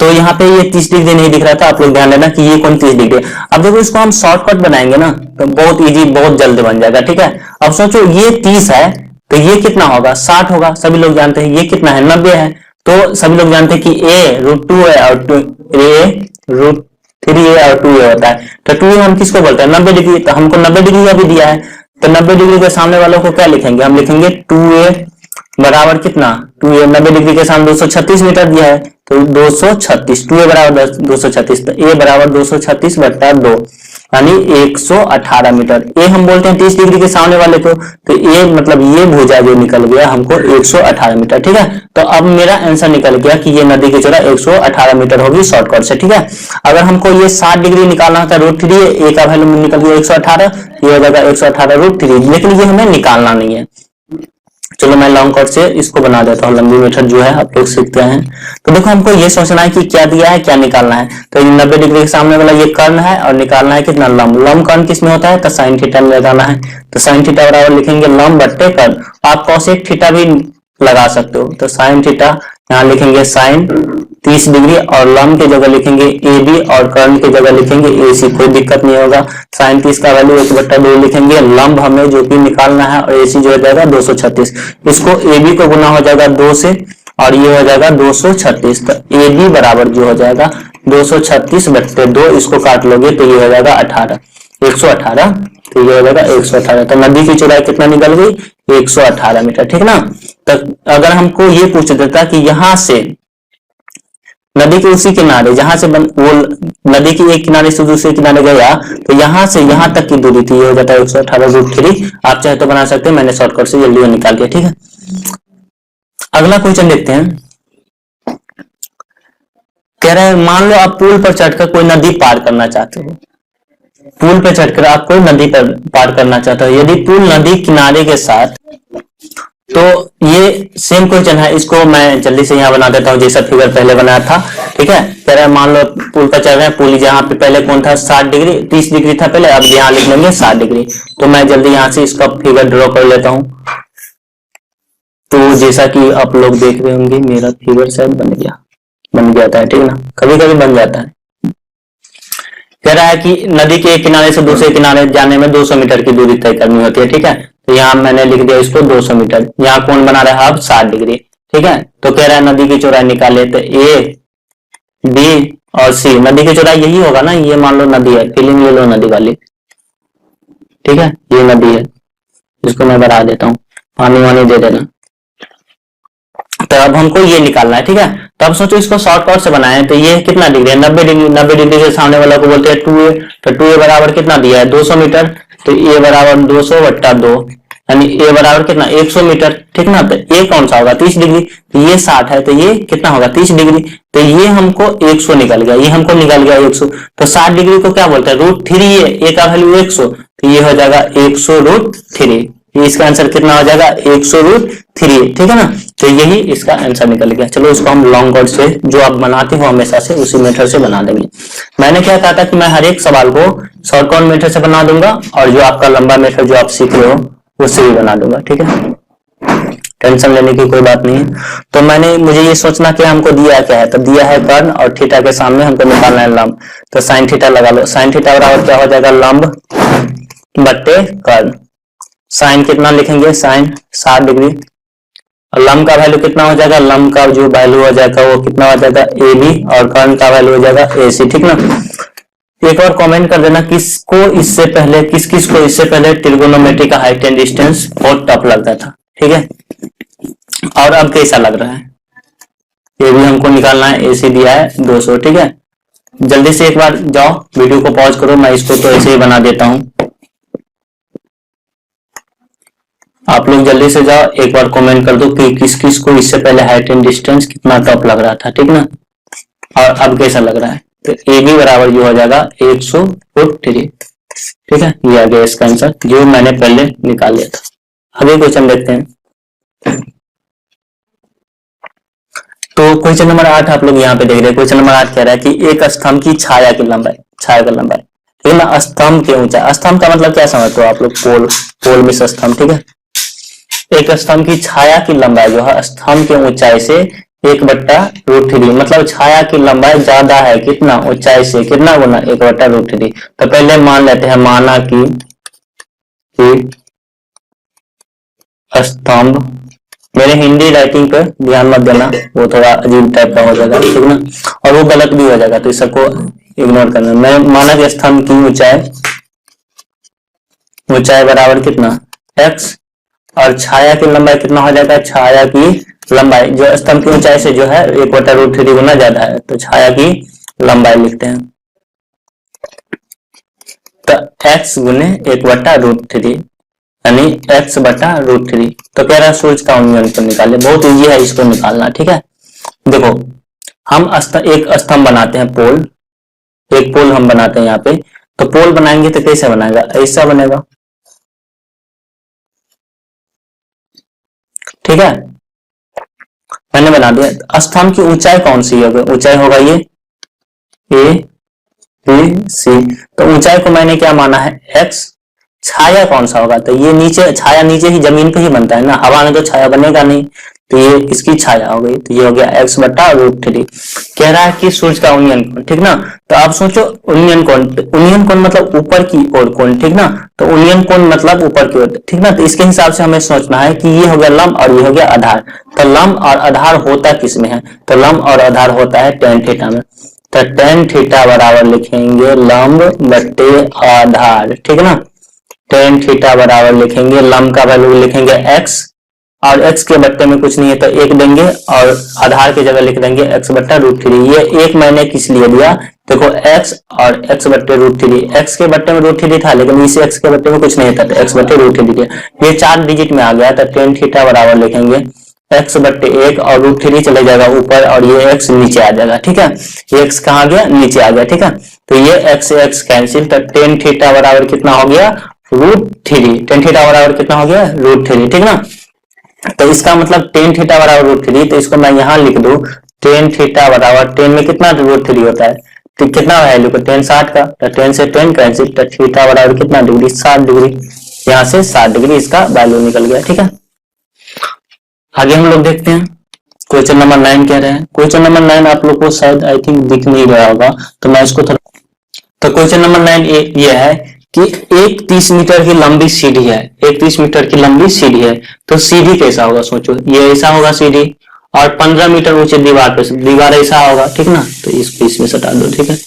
तो यहाँ पे ये 30 डिग्री नहीं दिख रहा था, आप लोग ध्यान देना कि ये कोण 30 डिग्री। अब देखो इसको हम शॉर्टकट बनाएंगे ना तो बहुत इजी, बहुत जल्द बन जाएगा, ठीक है। अब सोचो ये 30 है तो ये कितना होगा, 60 होगा। सभी लोग जानते हैं ये कितना है, 90 है। तो सभी लोग जानते हैं कि a√2 है और a√3 और 2a होता है। तो 2a हम किसको बोलते हैं, 90 डिग्री। तो हमको 90 डिग्री का भी दिया है, तो 90 डिग्री के सामने वालों को क्या लिखेंगे, हम लिखेंगे 2a बराबर कितना, 2a 90 डिग्री के सामने 236 मीटर दिया है तो 236, 2a बराबर 236, तो a बराबर 236 बटा 2 यानी 118 मीटर। ए हम बोलते हैं 30 डिग्री के सामने वाले को, तो ए मतलब ये भुजा जो निकल गया हमको 118 मीटर, ठीक है। तो अब मेरा आंसर निकल गया कि ये नदी की चौड़ाई 118 मीटर होगी शॉर्टकट से, ठीक है। अगर हमको ये 60 डिग्री निकालना था √3, ए का वैल्यू निकल गया 118, ये हो जाएगा 118√3, लेकिन ये हमें निकालना नहीं है। चलो मैं लॉन्ग कट से इसको बना देता हूँ, लंबी मेथड जो है आप लोग सीखते हैं। तो देखो हमको ये सोचना है कि क्या दिया है, क्या निकालना है। तो 90 डिग्री के सामने वाला ये कर्ण है और निकालना है कितना, लंब। लंब कर्ण किस में होता है, तो साइन थीटा में लगाना है। तो साइन थीटा बराबर लिखेंगे लंब बट्टे कर्ण। आप कोसेक थीटा भी लगा सकते हो, तो साइन थीटा यहाँ लिखेंगे साइन 30 डिग्री और लंब की जगह लिखेंगे ए बी और कर्ण की जगह लिखेंगे ए सी, कोई दिक्कत नहीं होगा। साइन 30 का वैल्यू 1/2 लिखेंगे, लंब हमें जो कि निकालना है और ए सी जो हो जाएगा 236। इसको ए बी को गुना हो जाएगा 2 से और ये हो जाएगा 236, तो ए बी बराबर जो हो जाएगा 236/2, इसको काट लोगे तो ये हो जाएगा 118, तो ये हो जाएगा 118। तो नदी की चौड़ाई कितना निकल गई, 118 मीटर, ठीक ना। तो अगर हमको ये पूछ देता कि यहाँ से नदी के उसी किनारे जहां से वो नदी के एक किनारे से दूसरे किनारे गया, तो यहां से यहां तक की दूरी थी, ये हो जाता है 118√3। आप चाहे तो बना सकते हैं, मैंने शॉर्टकट से जल्दी निकाल दिया, ठीक है। अगला क्वेश्चन देखते हैं। कह रहे हैं मान लो आप पुल पर चढ़कर कोई नदी पार करना चाहते हो, पुल पर चढ़कर आप कोई नदी पर पार करना चाहते हो। यदि पुल नदी किनारे के साथ, तो ये सेम क्वेश्चन है, इसको मैं जल्दी से यहाँ बना देता हूँ जैसा फिगर पहले बनाया था, ठीक है। कह रहे हैं मान लो पुल पर चल रहे हैं, पुल जहाँ पे पहले कौन था 60 डिग्री 30 डिग्री था पहले, अब यहाँ लिख लेंगे 60 डिग्री। तो मैं जल्दी यहाँ से इसका फिगर ड्रॉ कर लेता हूँ। तो जैसा कि आप लोग देख रहे होंगे मेरा फिगर शायद बन जाता है, ठीक ना, कभी कभी बन जाता है। कह रहा है कि नदी के एक किनारे से दूसरे किनारे जाने में 200 मीटर की दूरी तय करनी होती है, ठीक है। तो यहाँ मैंने लिख दिया इसको 200 मीटर। यहाँ कौन बना रहा है अब 60 डिग्री, ठीक है। तो कह रहा है नदी की चौड़ाई निकाले, तो ए बी और सी, नदी की चौड़ाई यही होगा ना, ये मान लो नदी है, फीलिंग ले लो नदी वाली, ठीक है। ये नदी है, इसको मैं बढ़ा देता हूँ, पानी वानी दे देना। तो अब हमको ये निकालना है, ठीक है। तो अब सोचो इसको शॉर्टकट से बनाए, तो ये कितना डिग्री है, 90 डिग्री। 90 डिग्री के सामने वाला को बोलते हैं 2a, तो 2a बराबर कितना दिया है 200 मीटर, तो a बराबर 200/2 यानी a बराबर कितना 100 मीटर, ठीक ना। तो a कौन सा होगा 30 डिग्री, तो ये 60 है तो ये कितना होगा 30 डिग्री, तो ये हमको 100 निकल गया, ये हमको निकल गया 100। तो 60 डिग्री को क्या बोलते हैं √3, a का वैल्यू 100, तो ये हो जाएगा 100√3। ये इसका आंसर कितना हो जाएगा 100√3, ठीक है ना। तो यही इसका आंसर निकल गया। चलो इसको हम लॉन्ग कट से जो आप बनाते हो हमेशा से उसी मेथड से बना देंगे। मैंने क्या कहा था कि मैं हर एक सवाल को शॉर्टकट मेथड से बना दूंगा और जो आपका लंबा मेथड जो आप सीख रहे हो उससे भी बना दूंगा, ठीक है, टेंशन लेने की कोई बात नहीं है। तो मुझे ये सोचना कि हमको दिया क्या है, तो दिया है कर्ण और थीटा के सामने हमको निकालना है लंब। तो साइन थीटा लगा लो, साइन थीटा बराबर क्या हो जाएगा लंब बट्टे कर्ण। साइन कितना लिखेंगे, साइन 60 डिग्री, और लंब का वैल्यू कितना हो जाएगा, लंब का जो वैल्यू हो जाएगा वो कितना हो जाएगा ए बी, और कर्ण का वैल्यू हो जाएगा ए सी, ठीक ना। एक और कमेंट कर देना किस किस को इससे पहले ट्रिगोनोमेट्री का हाइट एंड डिस्टेंस बहुत टफ लगता था, ठीक है, और अब कैसा लग रहा है। ये भी हमको निकालना है, ए सी दिया है 200, ठीक है। जल्दी से एक बार जाओ, वीडियो को पॉज करो, मैं इसको तो ऐसे ही बना देता हूं। आप लोग जल्दी से जाओ, एक बार कमेंट कर दो कि किस किस को इससे पहले हाइट एंड डिस्टेंस कितना टफ लग रहा था, ठीक ना, और अब कैसा लग रहा है। तो ए बी बराबर जो हो जाएगा 100 ठीक है, ये आ गया इसका आंसर जो मैंने पहले निकाल लिया था। अगले क्वेश्चन देखते हैं। तो क्वेश्चन नंबर 8 आप लोग यहाँ पे देख रहे हैं। क्वेश्चन नंबर 8 कह रहा है कि एक स्तंभ की छाया की लंबाई, छाया की लंबाई, ठीक है ना, स्तंभ के ऊंचाई, स्तंभ का मतलब क्या समझते हो आप लोग, पोल, पोल में स्तंभ, ठीक है। एक स्तंभ की छाया की लंबाई जो है स्तंभ के ऊंचाई से 1/√3, मतलब छाया की लंबाई ज्यादा है कितना, ऊंचाई से कितना गुना, 1/√3। तो पहले मान लेते हैं, माना कि स्तंभ, मेरे हिंदी राइटिंग पर ध्यान मत देना, वो थोड़ा अजीब टाइप का हो जाएगा, ठीक ना, और वो गलत भी हो जाएगा, तो इसको इग्नोर करना। मैं माना कि स्तंभ की ऊंचाई बराबर कितना, x, और छाया की लंबाई कितना हो जाएगा, छाया की लंबाई जो स्तंभ की ऊंचाई से जो है 1/√3 गुना ज्यादा है, तो छाया की लंबाई लिखते हैं। तो x गुने 1/√3 यानी x/√3। तो कह रहा है सूर्य का उन्मूलन को निकाले, बहुत इजी है इसको निकालना, ठीक है। देखो हम एक स्तंभ बनाते हैं, पोल, एक पोल हम बनाते हैं यहाँ पे। तो पोल बनाएंगे तो कैसे बनाएगा, ऐसा बनेगा, ठीक है, मैंने बना दिया। स्तंभ की ऊंचाई कौन सी होगी, ऊंचाई होगा ये ए बी सी। तो ऊंचाई को मैंने क्या माना है, x। छाया कौन सा होगा, तो ये नीचे, छाया नीचे ही जमीन पे ही बनता है ना, हवा में तो छाया बनेगा नहीं, तो ये इसकी छाया हो गई, तो ये हो गया x/√3। कह रहा है कि सूर्य का उन्नयन कोण, ठीक ना। तो आप सोचो उन्नयन कोण, उन्नयन कोण मतलब ऊपर की ओर कोण, ठीक ना, तो उन्नयन कोण मतलब ऊपर की ओर, ठीक ना। तो इसके हिसाब से हमें सोचना है कि ये हो गया लंब और ये हो गया आधार। तो लंब और आधार होता किस में है, तो लंब और आधार होता है tan थीटा में। तो tan थीटा बराबर लिखेंगे लंब बट्टे आधार, ठीक ना। tan थीटा बराबर लिखेंगे, लंब का वैल्यू लिखेंगे x, और x के बट्टे में कुछ नहीं है तो 1 देंगे, और आधार की जगह लिख देंगे x/√3। ये एक मैंने किस लिए दिया, देखो x और x/√3, x के बट्टे में √3 था लेकिन इस x के बट्टे में कुछ नहीं था, तो x/√3 दिया। ये 4 डिजिट में आ गया, तो tan थीटा बराबर लिखेंगे x/1 और √3 चले जाएगा ऊपर, और ये x नीचे आ जाएगा, ठीक है। ये x कहाँ गया, नीचे आ गया, ठीक है। तो ये x से x कैंसिल, तो tan थीटा बराबर कितना हो गया, √3। tan थीटा बराबर कितना हो गया, √3, ठीक ना। तो इसका मतलब tan थीटा बराबर √3, तो इसको मैं यहाँ लिख दूं, tan थीटा बराबर, tan में कितना √3 होता है, तो कितना वैल्यू का, tan 60 का, तो tan से tan कैंसिल, तो थीटा बराबर कितना डिग्री, 60 डिग्री, यहाँ से 60 डिग्री इसका वैल्यू निकल गया, ठीक है। आगे हम लोग देखते हैं क्वेश्चन नंबर 9 कह रहे हैं। क्वेश्चन नंबर 9 आप लोग को शायद आई थिंक दिख नहीं रहा होगा, तो मैं इसको थोड़ा, तो क्वेश्चन नंबर 9 ये है कि एक 30 मीटर की लंबी सीढ़ी है, एक 30 मीटर की लंबी सीढ़ी है, तो सीढ़ी कैसा होगा, सोचो, ये ऐसा होगा सीढ़ी, और 15 मीटर ऊंचे दीवार पे, दीवार ऐसा होगा, ठीक ना, तो इसको इसमें सटा दो, ठीक है।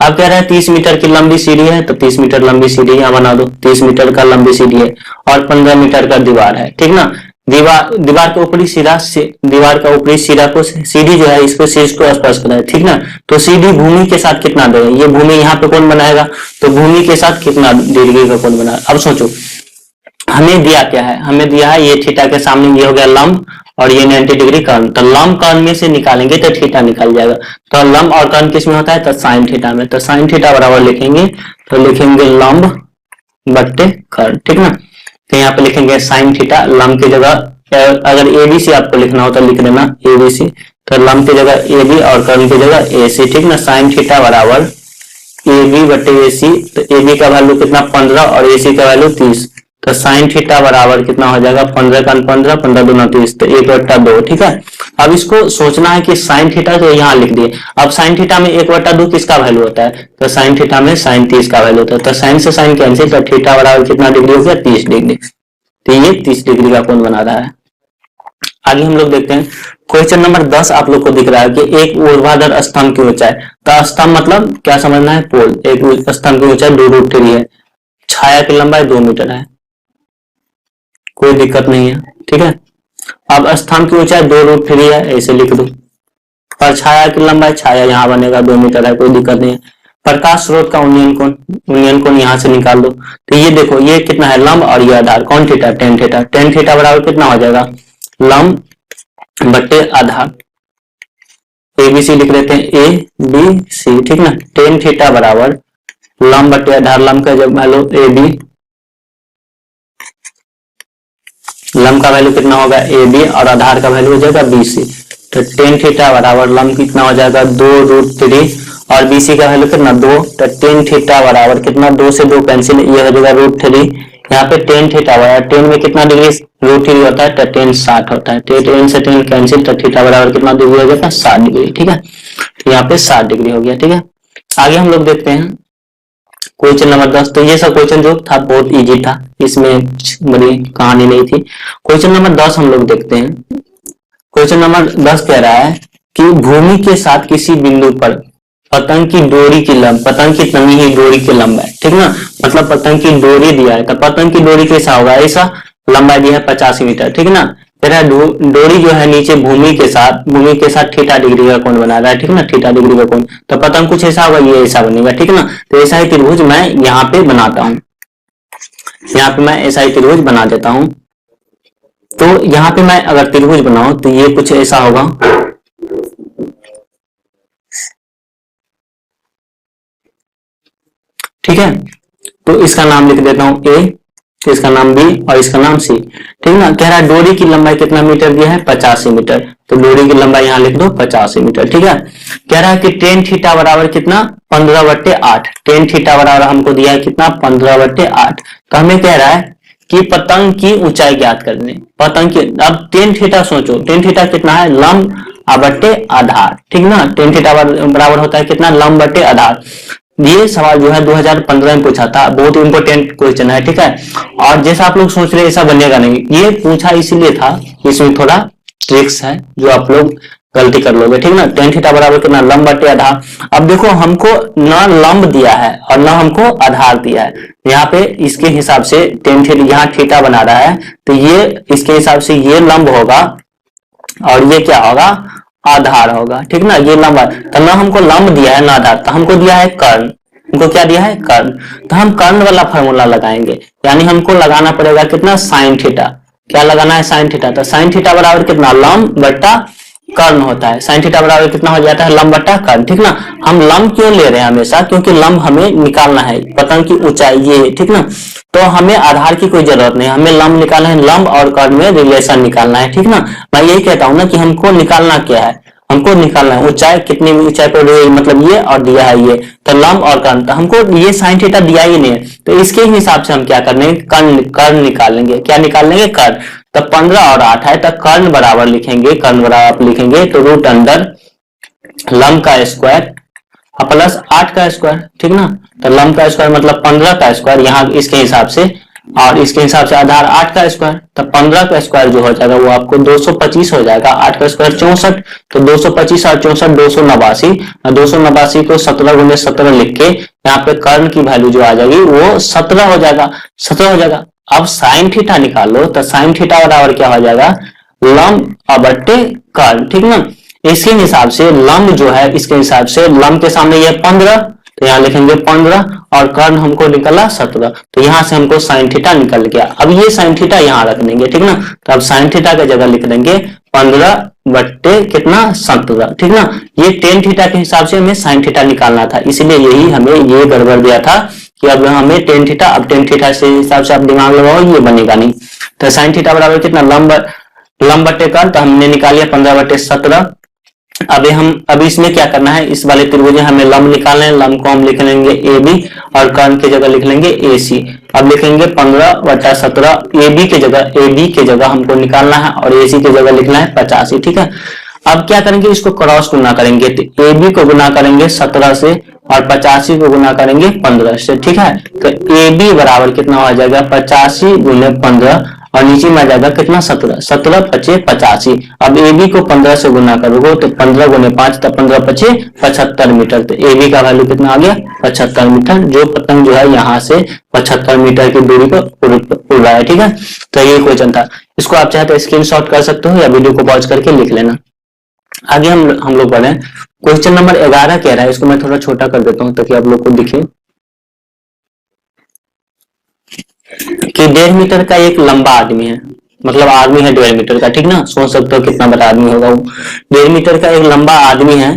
अब कह रहे हैं 30 मीटर की लंबी सीढ़ी है, तो 30 मीटर लंबी सीढ़ी यहाँ बना दो, 30 मीटर का लंबी सीढ़ी है, और 15 मीटर का दीवार है, ठीक ना। दीवार का ऊपरी सिरा से, दीवार का ऊपरी सिरा को, सीढ़ी जो है इसको शीर्ष को स्पर्श कर रहा है, ठीक ना। तो सीढ़ी भूमि के साथ कितना देगा, ये भूमि यहाँ पे कौन बनाएगा, तो भूमि के साथ कितना डिग्री का कोण बनाएगा। अब सोचो हमें दिया क्या है, हमें दिया है ये थीटा के सामने ये हो गया लंब, और ये 90 डिग्री कर्ण, तो लंब कर्ण में से निकालेंगे तो थीटा निकल जाएगा। तो लंब और कर्ण किस में होता है, तो साइन थीटा में। तो साइन थीटा बराबर लिखेंगे, तो लिखेंगे लंब बट्टे कर्ण, ठीक ना। तो यहाँ पे लिखेंगे साइन थीटा, लंब की जगह, अगर एबीसी आपको लिखना हो तो लिख देना एबीसी, तो लंब की जगह एबी और कर्ण की जगह एसी, ठीक ना। साइन थीटा बराबर एबी बटे एसी, तो एबी का वैल्यू कितना 15 और एसी का वैल्यू 30, तो साइन थीटा बराबर कितना हो जाएगा 15 का 15, 15 दूना 30, तो 1/2, ठीक है। अब इसको सोचना है कि साइन थीटा तो यहाँ लिख दिए, अब साइन थीटा में 1/2 किसका वैल्यू होता है, तो साइन थीटा में साइन 30 का वैल्यू होता है, तो साइन से साइन कैंसिल, तो थीटा बराबर कितना डिग्री हो गया 30 डिग्री, तो ये 30 डिग्री का कोण बना रहा है। आगे हम लोग देखते हैं क्वेश्चन नंबर 10 आप लोग को दिख रहा है कि एक ऊर्ध्वाधर स्तंभ की ऊंचाई, तो स्तंभ मतलब क्या समझना है, पोल, एक स्तंभ की ऊंचाई 2√3 है, छाया की लंबाई 2 मीटर है, कोई दिक्कत नहीं है, ठीक है। अब स्तंभ की ऊंचाई 2√3 है, ऐसे लिख दो, और छाया की लंबाई, छाया यहाँ बनेगा 2 मीटर है, कोई दिक्कत नहीं है। प्रकाश स्रोत का उन्नयन कोण यहाँ से निकाल दो। तो ये देखो ये कितना है लंब और ये आधार, कौन theta, tan theta. Tan theta बराबर कितना हो जाएगा, लंब बटे आधार, एबीसी लिख लेते हैं, ए बी सी, ठीक ना। टेन थीटा बराबर लंब बटे आधार, लंब का जब वैल्यू ए बी, लंब का वैल्यू कितना होगा ए बी और आधार का वैल्यू हो जाएगा बी सी। तो टेन थीटा बराबर लंब कितना हो जाएगा 2√3 और बी सी का वैल्यू कितना 2। तो टेन थीटा बराबर कितना, 2 से 2 कैंसिल, ये हो जाएगा √3। यहाँ पे टेन थीटा बराबर, टेन में कितना डिग्री √3 होता है, तो टेन 60 होता है। तो टेन से टेन कैंसिल, तो थीटा बराबर कितना डिग्री हो जाएगा 60 डिग्री, ठीक है। तो यहाँ पे 60 डिग्री हो गया, ठीक है। आगे हम लोग देखते हैं क्वेश्चन नंबर 10। तो ये सब क्वेश्चन जो था बहुत इजी था, इसमें बड़ी कहानी नहीं थी। क्वेश्चन नंबर 10 हम लोग देखते हैं। क्वेश्चन नंबर 10 कह रहा है कि भूमि के साथ किसी बिंदु पर पतंग की डोरी की लंब, पतंग की तंगी हुई डोरी की लंब है, ठीक ना। मतलब पतंग की डोरी दिया है, तो पतंग की डोरी कैसा होगा, ऐसा लंबाई दिया है 85 मीटर, ठीक ना। डोरी जो है नीचे भूमि के साथ थीटा डिग्री का कोण बना रहा है, ठीक ना, थीटा डिग्री का कोण। तो पतंग कुछ ऐसा होगा, ये ऐसा बनेगा, ठीक ना। तो ऐसा ही त्रिभुज मैं यहाँ पे बनाता हूँ, यहाँ पे मैं ऐसा ही त्रिभुज बना देता हूँ। तो यहाँ पे मैं अगर त्रिभुज बनाऊं तो ये कुछ ऐसा होगा, ठीक है। तो इसका नाम लिख देता हूं ए, इसका नाम बी और इसका नाम सी, ठीक ना। कह रहा है डोरी की लंबाई कितना मीटर दिया है 85 मीटर, तो डोरी की लंबाई यहाँ लिख दो 85 मीटर, ठीक है। कह रहा है कि टेन थीटा बराबर कितना 15/8, टेन थीटा बराबर हमको दिया है कितना 15/8। तो हमें कह रहा है कि पतंग की ऊंचाई ज्ञात करने, पतंग की। अब टेन थीटा सोचो, टेन थीटा कितना है लंब बटे आधार, ठीक ना। टेन थीटा बराबर होता है कितना, लंब बटे आधार। ये सवाल जो है 2015 में पूछा था, बहुत इंपॉर्टेंट क्वेश्चन है, ठीक है। और जैसा आप लोग सोच रहे ऐसा बनेगा नहीं, ये पूछा इसीलिए था, इसमें थोड़ा ट्रिक्स है जो आप लोग गलती कर लोगे, ठीक ना। टेन थीटा बराबर कितना लंब बटे आधार। अब देखो हमको ना लंब दिया है और ना हमको आधार दिया है, यहाँ पे इसके हिसाब से टेन थीटा, यहाँ थीटा बना रहा है तो ये इसके हिसाब से ये लंब होगा और ये क्या होगा आधार होगा, ठीक ना। ये लंब, तो ना हमको लंब दिया है ना आधार, तो हमको दिया है कर्ण, हमको क्या दिया है कर्ण। तो हम कर्ण वाला फॉर्मूला लगाएंगे, यानी हमको लगाना पड़ेगा कितना साइन थीटा, क्या लगाना है साइन थीटा। तो साइन थीटा बराबर कितना लंब बट्टा कर्ण होता है, साइन थीटा बराबर कितना हो जाता है लंब बट्टा कर्ण, ठीक ना। हम लंब क्यों ले रहे हैं हमेशा, क्योंकि लंब हमें निकालना है, पतंग की ऊंचाई ये, ठीक ना। तो हमें आधार की कोई जरूरत नहीं, हमें लंब निकालना है, लंब और कर्ण में रिलेशन निकालना है, ठीक ना। मैं यही कहता हूं ना कि हमको निकालना क्या है, हमको निकालना है ऊंचाई, कितनी ऊंचाई पर मतलब ये और दिया है ये, तो लंब और कर्ण। तो हमको ये साइन थीटा दिया ही नहीं है, तो इसके हिसाब से हम क्या करने कर्ण निकाल लेंगे, क्या निकाल लेंगे कर्ण। तो 15 और 8 है, तो कर्ण बराबर लिखेंगे, कर्ण बराबर लिखेंगे तो रूट अंडर लंब का स्क्वायर प्लस 8 का स्क्वायर, ठीक ना। तो लंब का स्क्वायर मतलब 15 का स्क्वायर यहाँ इसके हिसाब से, और इसके हिसाब से आधार 8 का स्क्वायर। तो 15 का स्क्वायर जो हो जाएगा वो आपको 225 हो जाएगा, 8 का स्क्वायर 64, तो 225 और 64 289, 289 को 17 गुने 17 लिख के यहाँ पे कर्ण की वैल्यू जो आ जाएगी वो 17 हो जाएगा, 17 हो जाएगा। अब साइन थीटा निकालो, तो साइन थीटा बराबर क्या हो जाएगा लंब बट्टे कर्ण, ठीक ना। इसके हिसाब से लंब जो है, इसके हिसाब से लंब के सामने ये 15, तो यहाँ लिखेंगे 15 और कर्ण हमको निकला 17, तो यहाँ से हमको साइन थीटा निकल गया। अब ये साइन थीटा यहाँ रख देंगे, ठीक ना। तो अब साइन थीटा की जगह लिख देंगे 15 बट्टे कितना 17, ठीक ना। ये टेन थीटा के हिसाब से हमें साइन थीटा निकालना था, इसलिए यही हमें ये गड़बड़ दिया था कि अब हमें टेन थीटा, अब टेन थीटा से हिसाब से आप दिमाग लगाओ, ये बनेगा नहीं। तो साइन थीटा बराबर कितना लंब बट्टे कर्ण, तो हमने निकाल लिया 15/17। अब इसमें क्या करना है, इस वाले त्रिभुज में हमें लंब निकालना है, लंब को हम लिख लेंगे ए बी और कर्ण की जगह लिख लेंगे ए सी। अब लिखेंगे 15/17, ए बी के जगह हमको निकालना है और ए सी की जगह लिखना है 85, ठीक है। अब क्या करेंगे, इसको क्रॉस गुना करेंगे, तो ए बी को गुना करेंगे 17 से और 85 को गुना करेंगे 15 से, ठीक है। तो ए बी बराबर कितना हो जाएगा 85 गुने 15 और नीचे में आ जाएगा कितना 17, 17 पचे 85। अब ए बी को 15 से गुना करोगे तो 15 गुने 5, तो 15 पचे 75 मीटर। तो ए बी का वैल्यू कितना आ गया 75 मीटर, जो पतंग जो है यहाँ से 75 मीटर की दूरी पर उड़ रहा है, ठीक है। तो ये क्वेश्चन था, इसको आप चाहे तो स्क्रीनशॉट कर सकते हो या वीडियो को पॉज करके लिख लेना। आगे हम लोग पढ़े क्वेश्चन नंबर 11 कह रहा है, इसको मैं थोड़ा छोटा कर देता हूं ताकि आप लोग को दिखे कि 1.5 मीटर का एक लंबा आदमी है, मतलब आदमी है 1.5 मीटर का, ठीक ना, सोच सकते हो कितना बड़ा आदमी होगा वो। 1.5 मीटर का एक लंबा आदमी है,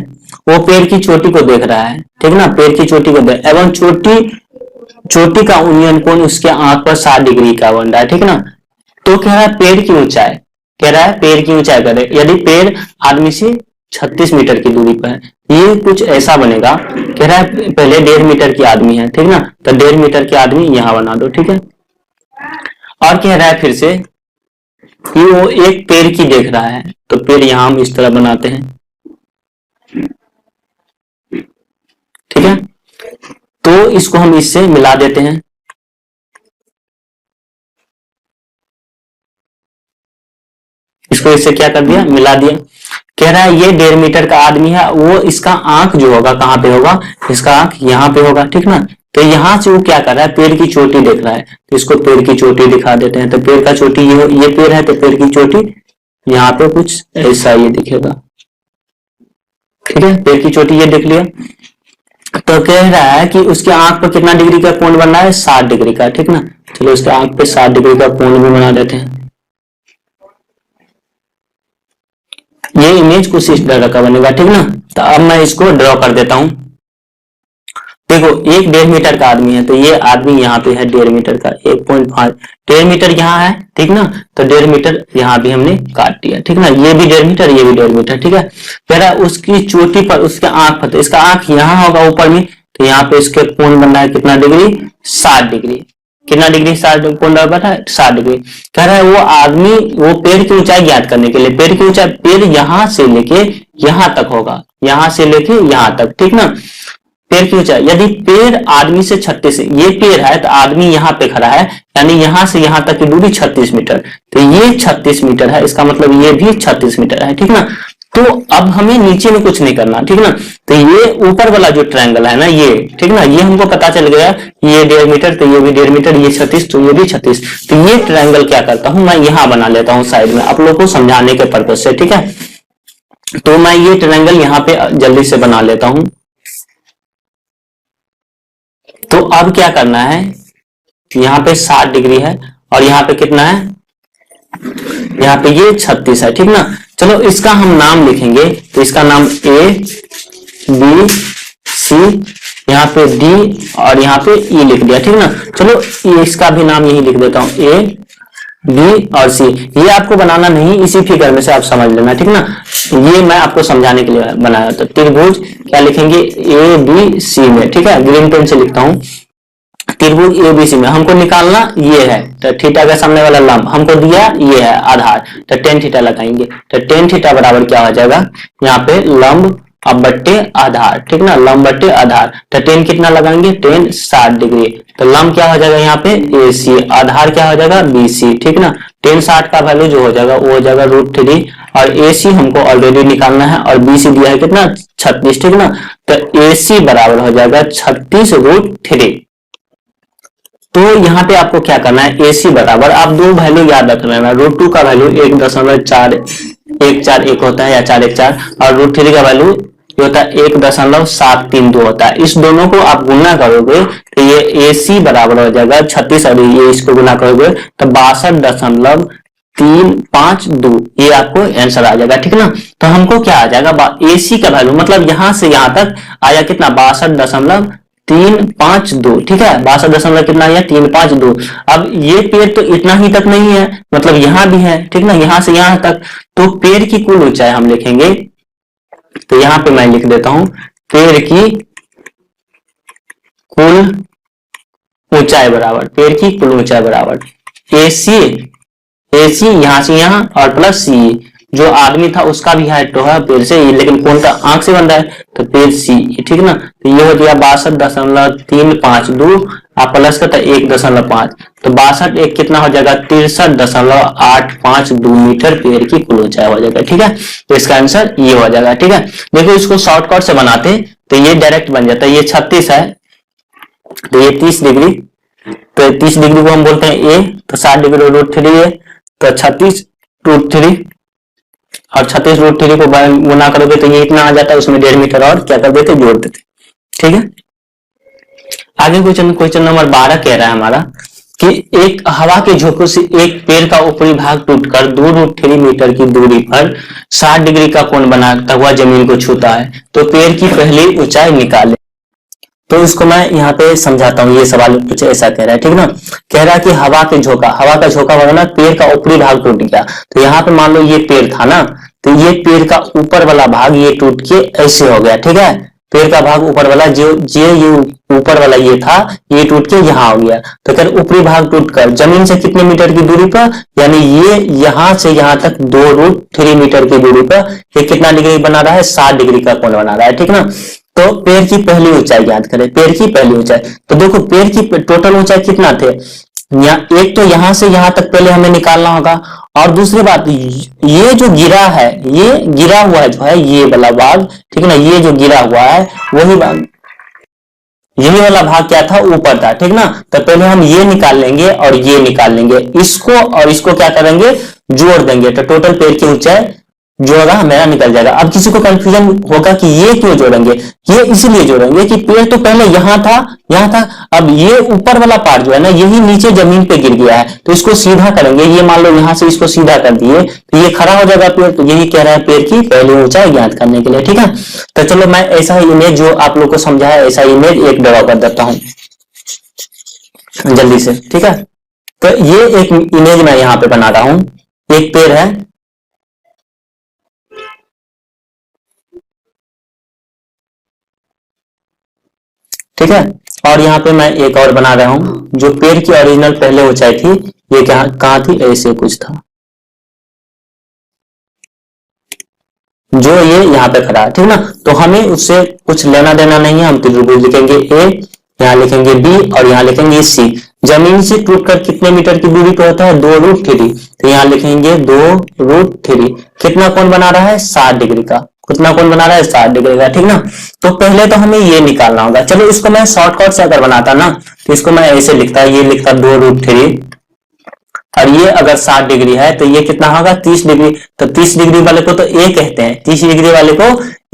वो पेड़ की चोटी को देख रहा है, ठीक ना, पेड़ की चोटी को देख, एवं चोटी का उन्नयन कोण उसके आंख पर 60 डिग्री का बन रहा है, ठीक ना। तो कह रहा है पेड़ की ऊंचाई, कह रहा है पेड़ की ऊंचाई करे, यदि पेड़ आदमी से 36 मीटर की दूरी पर है, ये कुछ ऐसा बनेगा। कह रहा है पहले 1.5 मीटर की आदमी है, ठीक ना, तो 1.5 मीटर की आदमी यहां बना दो, ठीक है। और कह रहा है फिर से कि वो एक पेड़ की देख रहा है, तो पेड़ यहां हम इस तरह बनाते हैं, ठीक है। तो इसको हम इससे मिला देते हैं, इसको इससे क्या कर दिया, मिला दिया। कह रहा है ये 1.5 मीटर का आदमी है, वो इसका आंख जो होगा कहां पे होगा, इसका आंख यहाँ पे होगा, ठीक ना। तो यहां से वो क्या कर रहा है, पेड़ की चोटी देख रहा है, तो इसको पेड़ की चोटी दिखा देते हैं। तो पेड़ का चोटी ये पेड़ है, तो पेड़ की चोटी यहाँ पे कुछ ऐसा ये दिखेगा, ठीक है। पेड़ की चोटी ये देख लिया। तो कह रहा है कि उसके आंख पर कितना डिग्री का कोण बन रहा है, 60 डिग्री का, ठीक ना। चलो उसके आंख पे 60 डिग्री का कोण भी बना देते हैं। ये इमेज कुछ इस तरह का बनेगा, ठीक ना। तो अब मैं इसको ड्रॉ कर देता हूं। देखो एक 1.5 मीटर का आदमी है, तो ये आदमी यहाँ पे है 1.5 मीटर का, 1.5 1.5 मीटर यहाँ है, ठीक ना। तो 1.5 मीटर यहाँ भी हमने काट दिया, ठीक ना। ये भी 1.5 मीटर, ये भी 1.5 मीटर, ठीक है। कह रहा है उसकी चोटी पर उसके आंख पर, तो इसका आंख यहाँ होगा ऊपर में, तो यहाँ पे इसके कोण बन रहा है कितना डिग्री, 60 डिग्री। कितना डिग्री, 60 बता 60 डिग्री। कह रहा है वो आदमी, वो पेड़ की ऊंचाई ज्ञात करने के लिए, पेड़ की ऊंचाई, पेड़ यहां से लेके यहां तक होगा, यहां से लेके यहां तक, ठीक ना। पेड़ की ऊंचाई, यदि पेड़ आदमी से 36, ये पेड़ है तो आदमी यहाँ पे खड़ा है, यानी यहां से यहां तक की दूरी 36 मीटर, तो ये 36 मीटर है, इसका मतलब ये भी 36 मीटर है, ठीक ना। तो अब हमें नीचे में कुछ नहीं करना, ठीक ना। तो ये ऊपर वाला जो ट्रायंगल है ना ये, ठीक ना, ये हमको पता चल गया, ये 1.5 मीटर, तो ये भी 1.5 मीटर, ये 36, तो ये भी 36। तो ये ट्रायंगल क्या करता हूं मैं, यहां बना लेता हूं साइड में, आप लोग को समझाने के पर्पज से, ठीक है। तो मैं ये ट्रायंगल यहाँ पे जल्दी से बना लेता हूं। तो अब क्या करना है, यहाँ पे 60 डिग्री है, और यहाँ पे कितना है, यहाँ पे ये 36 है, ठीक ना। चलो इसका हम नाम लिखेंगे, तो इसका नाम ए बी सी, यहाँ पे डी, और यहाँ पे ई लिख दिया, ठीक ना। चलो इसका भी नाम यही लिख देता हूं, ए बी और सी। ये आपको बनाना नहीं, इसी फिगर में से आप समझ लेना, ठीक ना। ये मैं आपको समझाने के लिए बनाया। तो त्रिभुज क्या लिखेंगे, ए बी सी में, ठीक है, ग्रीन पेन से लिखता हूं। त्रिभुज एबीसी में हमको निकालना ये है, तो थीटा का सामने वाला लंब हमको दिया ये है आधार, तो टेन थीटा लगाएंगे, तो टेन थीटा बराबर क्या हो जाएगा, यहाँ पे लंब अब बट्टे आधार, ठीक ना, लंब बट्टे आधार। तो टेन कितना लगाएंगे, टेन 60 डिग्री, तो लंब क्या हो जाएगा यहाँ पे AC, आधार क्या हो जाएगा BC, ठीक ना। टेन 60 का वैल्यू जो हो जाएगा वो हो जाएगा √3, और AC हमको ऑलरेडी निकालना है, और BC दिया है कितना 36, ठीक ना। तो AC बराबर हो जाएगा 36√3। तो यहाँ पे आपको क्या करना है, AC बराबर, आप दो वैल्यू याद रख लेना, √2 का वैल्यू 1.4141 होता है, या 414, और √3 का वैल्यू ये होता है 1.732 होता है। इस दोनों को आप गुना करोगे तो ये AC बराबर हो जाएगा 36, और ये इसको गुना करोगे तो 62.352, ये आपको आंसर आ जाएगा, ठीक ना। तो हमको क्या आ जाएगा, AC का वैल्यू मतलब यहां से यहां तक आया कितना, 62.352, ठीक है, 62 कितना है 352। अब ये पेड़ तो इतना ही तक नहीं है, मतलब यहां भी है, ठीक ना, यहां से यहां तक। तो पेड़ की कुल ऊंचाई हम लिखेंगे, तो यहां पे मैं लिख देता हूं, पेड़ की कुल ऊंचाई बराबर, पेड़ की कुल ऊंचाई बराबर AC यहां से यहां और प्लस C, जो आदमी था उसका भी हाइट तो है पेड़ से, लेकिन कौन सा आंख से बन रहा है, तो पेड़ C, ठीक ना। तो ये हो गया 62.352, आप प्लस करता 1.5, तो 62 एक कितना हो जाएगा 63.852 मीटर पेड़ की कुल ऊंचाई हो जाएगा, ठीक है। तो इसका आंसर ये हो जाएगा, ठीक है। देखो इसको शॉर्टकट से बनाते तो ये डायरेक्ट बन जाता है, ये 36 है तो ये 30 डिग्री, तो 30 डिग्री को हम बोलते हैं A, तो 60 डिग्री √3 है, तो 36√3 और 36√3 को गुना करोगे तो ये इतना आ जाता है, उसमें 1.5 मीटर और क्या कर देते, जोड़ देते। ठीक है, आगे क्वेश्चन नंबर 12 कह रहा है हमारा कि एक हवा के झोंकों से एक पेड़ का ऊपरी भाग टूटकर 2√3 मीटर की दूरी पर 60 डिग्री का कोण बनाता हुआ जमीन को छूता है, तो पेड़ की पहली ऊंचाई निकाले। तो इसको मैं यहाँ पे समझाता हूँ, ये सवाल कुछ ऐसा कह रहा है, ठीक ना। कह रहा है कि हवा का झोंका होगा ना, पेड़ का ऊपरी भाग टूट गया। तो यहाँ पे मान लो ये पेड़ था ना, तो ये पेड़ का ऊपर वाला भाग ये टूट के ऐसे हो गया, ठीक है। पेड़ का भाग ऊपर वाला जो ये ऊपर वाला ये था, ये टूट के यहाँ हो गया। तो क्या ऊपरी भाग टूटकर जमीन से कितने मीटर की दूरी पर, यानी ये यहाँ से यहाँ तक 2√3 मीटर की दूरी पर ये कितना डिग्री बना रहा है, 60 डिग्री का कोण बना रहा है, ठीक ना। तो पेड़ की पहली ऊंचाई ज्ञात करें, पेड़ की पहली ऊंचाई। तो देखो पेड़ की टोटल ऊंचाई कितना थे, एक तो यहां से यहां तक पहले हमें निकालना होगा, और दूसरी बात ये जो गिरा है, ये गिरा हुआ है जो है ये वाला भाग, ठीक है ना, ये जो गिरा हुआ है वही भाग, यही वाला भाग क्या था, ऊपर था, ठीक ना। तो पहले हम ये निकाल लेंगे और ये निकाल लेंगे, इसको और इसको क्या करेंगे, जोड़ देंगे, तो टोटल पेड़ की ऊंचाई जोड़ा मेरा निकल जाएगा। अब किसी को कंफ्यूजन होगा कि ये क्यों जोड़ेंगे, ये इसलिए जोड़ेंगे कि पेड़ तो पहले यहाँ था, अब ये ऊपर वाला पार्ट जो है ना, यही नीचे जमीन पे गिर गया है, तो इसको सीधा करेंगे। ये मान लो यहाँ से इसको सीधा कर दिए तो ये खड़ा हो जाएगा पेड़। तो यही कह रहा है पेड़ की पहली ऊंचाई ज्ञात करने के लिए, ठीक है। तो चलो मैं ऐसा ही इमेज जो आप लोग को समझा है, ऐसा इमेज एक ड्रॉ कर देता हूँ जल्दी से, ठीक है। तो ये एक इमेज मैं यहाँ पे बना रहा हूँ, एक पेड़ है, ठीक है, और यहाँ पे मैं एक और बना रहा हूं, जो पेड़ की ओरिजिनल पहले ऊंचाई थी, ये कहाँ थी, ऐसे कुछ था, जो ये यहाँ पे खड़ा है, ठीक ना। तो हमें उससे कुछ लेना देना नहीं है, हम त्रिभुज लिखेंगे ए, यहाँ लिखेंगे बी और यहाँ लिखेंगे सी। जमीन से टूटकर कितने मीटर की दूरी पर होता है, 2√3। तो यहाँ लिखेंगे 2√3, कितना कोण बना रहा है, 60 डिग्री का। कितना कोण बना रहा है, 60 डिग्री का, ठीक ना। तो पहले तो हमें ये निकालना होगा। चलो इसको मैं शॉर्टकट से अगर बनाता ना, तो इसको मैं ऐसे लिखता, ये लिखता 2√3, और ये अगर 60 डिग्री है तो ये कितना होगा, 30 डिग्री। तो 30 डिग्री वाले को तो ए कहते हैं, 30 डिग्री वाले को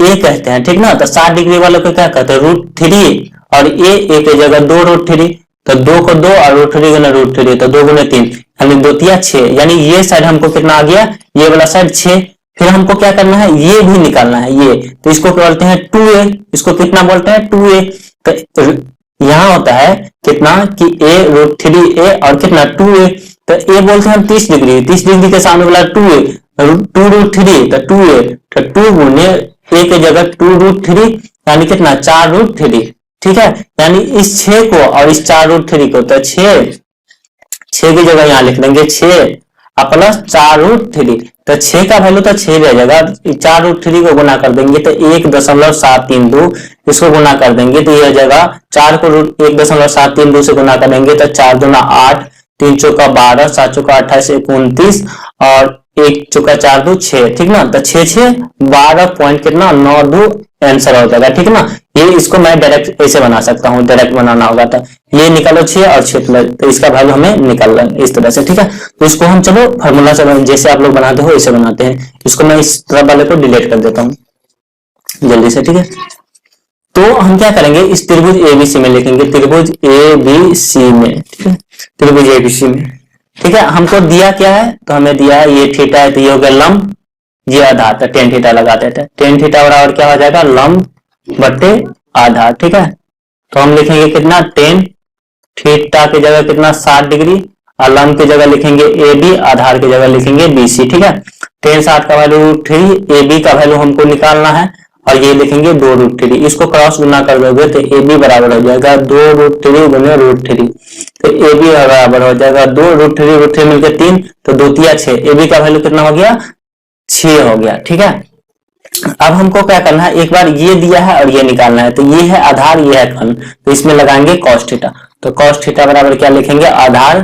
ए कहते हैं, ठीक ना। तो 60 डिग्री वाले को क्या कहते हैं, √3, और ए की जगह 2√3। तो 2 को 2 और √3 गुना √3, तो 2 गुना 3, यानी 2 तिया 6, यानी ये साइड हमको कितना आ गया, ये वाला साइड 6। फिर हमको क्या करना है, ये भी निकालना है, ये तो इसको बोलते हैं 2a, इसको कितना बोलते हैं, 2a। तो यहाँ होता है कितना कि a√3a और कितना 2a। तो ए बोलते हैं हम 30 डिग्री, 30 डिग्री के सामने वाला 2a, 2√3 तो 2a, तो 2 गुने ए की जगह 2√3, यानी कितना 4√3, ठीक है। यानी इस 6 को और इस 4√3 को, तो 6 की जगह यहाँ लिख देंगे 6 प्लस 4√3। तो 6 का वैल्यू तो 6 रह जाएगा, 4√3 को गुना कर देंगे तो 1.732, इसको गुना कर देंगे तो ये हो जाएगा 4 को 1.732 से गुना करेंगे तो 4 दूना 8, 3 चौका 12, 7 चौका 28, 29 और 1 चौका 4 2 6, ठीक ना। तो 6 12 पॉइंट कितना 92 आंसर हो जाएगा, ठीक ना। ये इसको मैं डायरेक्ट ऐसे बना सकता हूँ, डायरेक्ट बनाना होगा तो ये निकालो 6 और 6 प्लस, तो इसका वैल्यू हमें निकालना है इस तरह से, ठीक है। तो इसको हम चलो फार्मूला से जैसे आप लोग बनाते हो ऐसे बनाते हैं। इसको मैं इस तरह वाले को डिलीट कर देता हूँ जल्दी से, ठीक है। तो हम क्या करेंगे, इस त्रिभुज एबीसी में लिखेंगे, त्रिभुज एबीसी में, ठीक है, त्रिभुज एबीसी में, ठीक है। हमको दिया क्या है, तो हमें दिया है ये थीटा है, तो ये हो गया लंब, ये आधार, तो tan थीटा लगा देते हैं। tan थीटा बराबर क्या हो जाएगा, लंब बटे आधार, ठीक है। तो हम लिखेंगे कितना, tan थीटा की जगह कितना 60 डिग्री, और लंब की जगह लिखेंगे ए बी, आधार की जगह लिखेंगे बी सी, ठीक है। tan 60 का वैल्यू √3, ए बी का वैल्यू हमको निकालना है, और ये लिखेंगे 2√3, इसको क्रॉस गुना कर दोगे तो ए बी बराबर हो जाएगा 2√3 गुने √3, तो ए बी बराबर हो जाएगा 2√3, √3 मिलकर 3, तो 2 तिया 6, ए बी का वैल्यू कितना हो गया, 6 हो गया, ठीक है। अब हमको क्या करना है, एक बार ये दिया है और ये निकालना है, तो ये है आधार, ये है घन, तो इसमें लगाएंगे cos थीटा। तो cos थीटा बराबर क्या लिखेंगे, आधार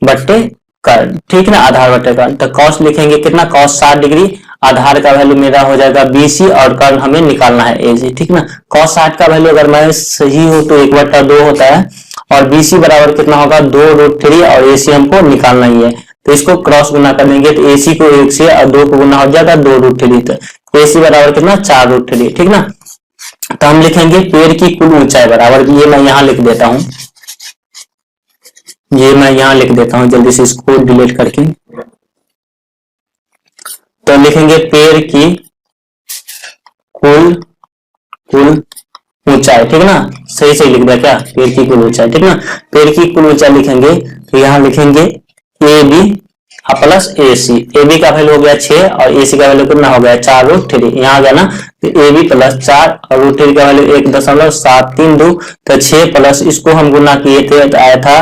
बट्टे कर्ण, ठीक ना, आधार बट्टे कर्ण। तो cos लिखेंगे कितना, cos 60 डिग्री, आधार का वैल्यू मेरा हो जाएगा BC और कर्ण हमें निकालना है AC, ठीक ना। cos 60 का वैल्यू अगर मैं सही हो तो 1/2 होता है, और BC बराबर कितना होगा 2√3, और AC हमको निकालना ही है। तो इसको क्रॉस गुना कर देंगे तो AC को 1 से और 2 को गुना हो जाएगा 2√3, तो AC बराबर कितना 4√3, ठीक ना। तो हम लिखेंगे पेड़ की कुल ऊंचाई बराबर, ये मैं यहाँ लिख देता हूं, ये मैं यहाँ लिख देता हूं जल्दी से इसको डिलीट करके। तो लिखेंगे पेड़ की कुल ऊंचाई, ठीक ना, सही सही लिख दिया क्या, पेड़ की कुल ऊंचाई, ठीक ना। पेड़ की कुल ऊंचाई लिखेंगे तो यहाँ लिखेंगे AB प्लस AC, AB का वैल्यू हो गया 6 और AC का वैल्यू कितना हो गया 4√3, यहाँ आ गया ना। तो AB प्लस 4 और √3 का वैल्यू 1.732, तो 6 प्लस इसको हम गुना किए थे तो आया था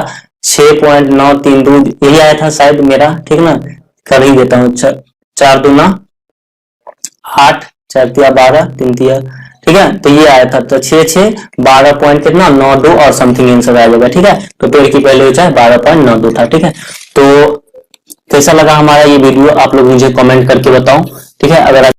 6.932, यही आया था शायद मेरा, ठीक ना। कर ही देता हूँ, 4 दूना 8, 4 तिया 12, 3 तिया, ठीक है। तो ये आया था, तो 6 6 12 पॉइंट कितना 92 और समथिंग आंसर आ जाएगा, ठीक है। तो पेड़ की पहले ऊंचाई 12.92 था, ठीक है। तो कैसा लगा हमारा ये वीडियो आप लोग मुझे कमेंट करके बताओ, ठीक है। अगर